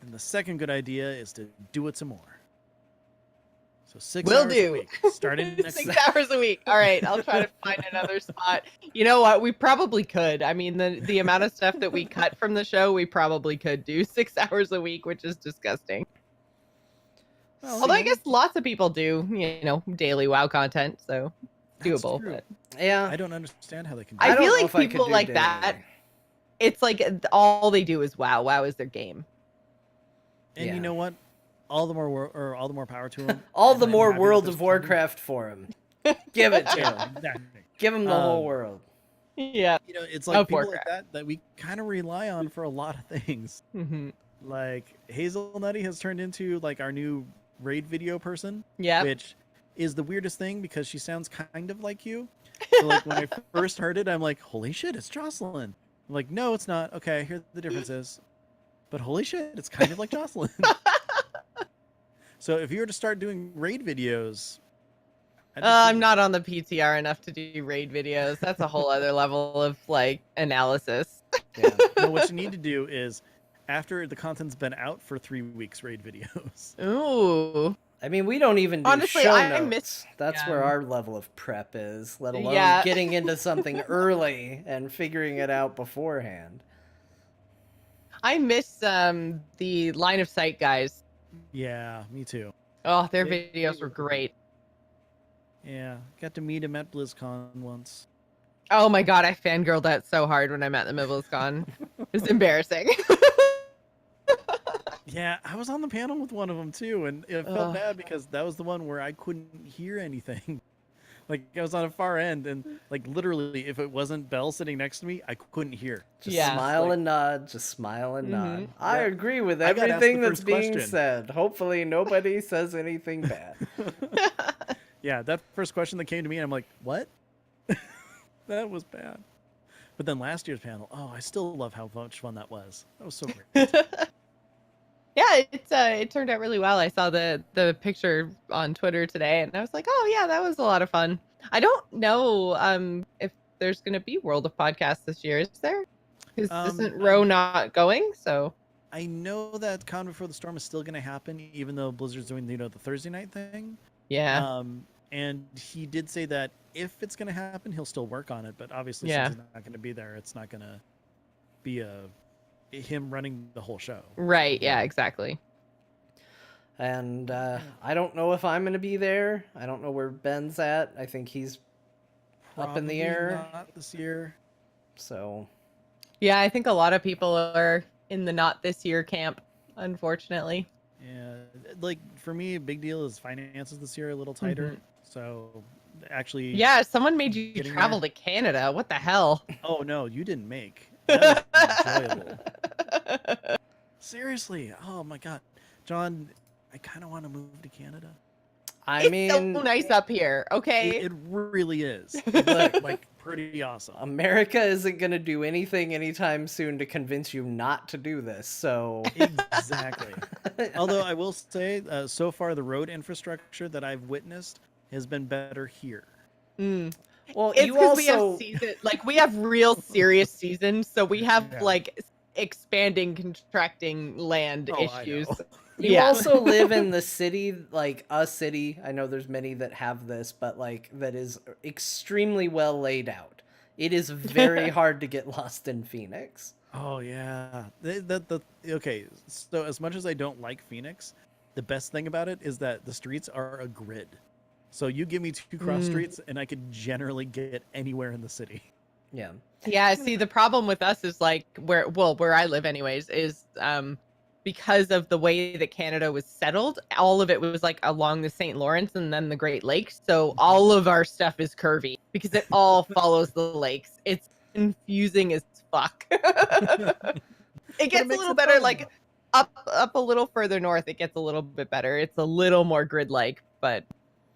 And the second good idea is to do it some more. So 6 Will hours do. a week, starting next 6 hours a week. All right, I'll try to find another spot. You know what? We probably could. I mean, the amount of stuff that we cut from the show, we probably could do 6 hours a week, which is disgusting. Well, Although I you know, guess lots of people do, daily WoW content, so that's doable. true. But Yeah. I don't understand how they can do I that. don't feel know like if I could people do like daily. that. It's like all they do is WoW. WoW is their game. And Yeah. you know what? All the more power to them. All the more World of Warcraft for him. Give it to Yeah, him. exactly. Give him the whole Um, world. Yeah. You know, it's like Of people Warcraft. like that we kind of rely on for a lot of things. Hmm. Like Hazel Nutty has turned into like our new raid video person, Yeah. which is the weirdest thing because she sounds kind of like you. So like when I first heard it, I'm like, holy shit, it's Jocelyn. I'm like, no, it's not. Okay, here the difference is. But holy shit, it's kind of like Jocelyn. So if you were to start doing raid videos, I'd be I'm cool. not on the PTR enough to do raid videos. That's a whole other level of like analysis. Yeah. No, what you need to do is after the content's been out for 3 weeks, raid videos. Ooh. I mean, we don't even do Honestly, show I notes. miss- That's yeah. where our level of prep is, let alone Yeah. getting into something early and figuring it out beforehand. I miss the line of sight guys. Yeah, me too. Oh, their They- videos were great. Yeah, got to meet him at BlizzCon once. Oh my god, I fangirled out so hard when I met them at BlizzCon. It was embarrassing. Yeah, I was on the panel with one of them too, and it felt Ugh. bad because that was the one where I couldn't hear anything. Like I was on a far end, and like literally, if it wasn't Belle sitting next to me, I couldn't hear. Just Yeah. smile Like- and nod, just smile and nod. I Yeah. agree with I got asked everything the that's first being question. said. Hopefully nobody says anything bad. Yeah, that first question that came to me, I'm like, what? That was bad. But then last year's panel, oh, I still love how much fun that was. That was so great. Yeah, it turned out really well. I saw the picture on Twitter today, and I was like, oh yeah, that was a lot of fun. I don't know if there's gonna be World of Podcasts this year. Is there? Because isn't Row not going? So I know that Con Before the Storm is still going to happen, even though Blizzard's doing the Thursday night thing. yeah, And he did say that if it's going to happen, he'll still work on it. But obviously, Yeah. since he's not going to be there, it's not going to be him running the whole show. right. Yeah, exactly. And I don't know if I'm going to be there. I don't know where Ben's at. I think he's up in the Probably air. Not this year. So, Yeah, I think a lot of people are in the not this year camp, unfortunately. Yeah, like for me, a big deal is finances this year a little tighter. Mhm. So actually, Yeah, someone made you Getting travel to Canada. What the hell? Oh no, you didn't make. That was enjoyable. Seriously, oh my god, John, I kind of want to move to Canada. I It's mean, so nice up here. Okay. It really is. Look, Like pretty awesome. America isn't going to do anything anytime soon to convince you not to do this. So, Exactly. Although I will say, so far the road infrastructure that I've witnessed has been better here. Mm. well, It's you because we also have season, like we have real serious seasons, so we have Yeah. like expanding, contracting land Oh, I issues. know. you Yeah. also live in the city, like a city. I know there's many that have this, but like that is extremely well laid out. It is very hard to get lost in Phoenix. Oh yeah. Okay. So as much as I don't like Phoenix, the best thing about it is that the streets are a grid. So you give me 2 cross Mm. streets, and I could generally get anywhere in the city. Yeah. Yeah, see the problem with us is like where I live anyways is because of the way that Canada was settled, all of it was like along the St. Lawrence and then the Great Lakes. So all of our stuff is curvy because it all follows the lakes. It's confusing as fuck. It gets a makes little it better fun. like up a little further north. It gets a little bit better. It's a little more grid-like, but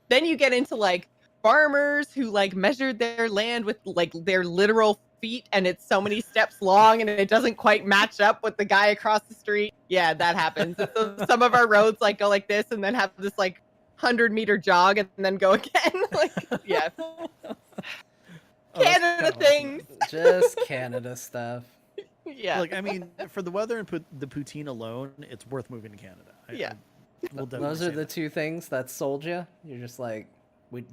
then you get into like farmers who like measured their land with like their literal feet and it's so many steps long and it doesn't quite match up with the guy across the street. Yeah, that happens. So some of our roads like go like this and then have this like 100-meter jog and then go again. Like, yeah. Oh, that's Canada kinda things. Just Canada stuff. Yeah. Look, I mean, for the weather and the poutine alone, it's worth moving to Canada. Yeah. We'll definitely Those are say the that. two things that sold you. You're just like,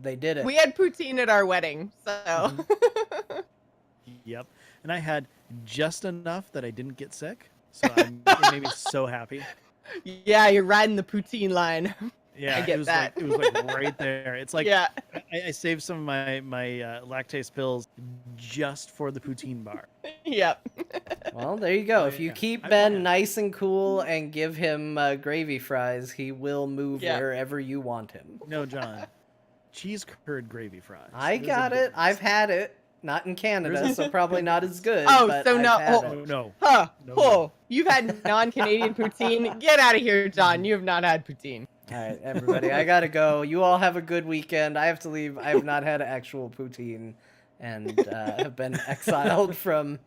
they did it. We had poutine at our wedding, so. Yep. And I had just enough that I didn't get sick. So it made me so happy. Yeah, you're riding the poutine line. Yeah, get it was that. like it was like right there. It's like Yeah. I saved some of my lactase pills just for the poutine bar. Yep. Well, there you go. Oh, If you yeah. keep I Ben plan. nice and cool and give him gravy fries, he will move Yeah. wherever you want him. No, John. Cheese curd gravy fries. I There's a got it. difference. I've had it. Not in Canada, There's a so probably not as good. Oh, but so I've no- had oh, it. Oh, no. Huh. No. Oh, you've had non-Canadian poutine? Get out of here, John. You have not had poutine. All right, everybody, I gotta go. You all have a good weekend. I have to leave. I have not had actual poutine and have been exiled from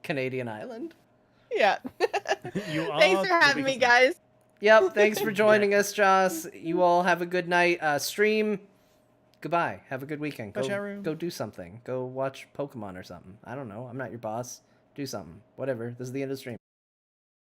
Canadian island. Yeah. You Thanks are for having me, because- guys. Yep, thanks for joining us, Joss. You all have a good night. Stream. Goodbye. Have a good weekend. Bye, Go, Sharon. go do something. Go watch Pokemon or something. I don't know. I'm not your boss. Do something. Whatever. This is the end of the stream.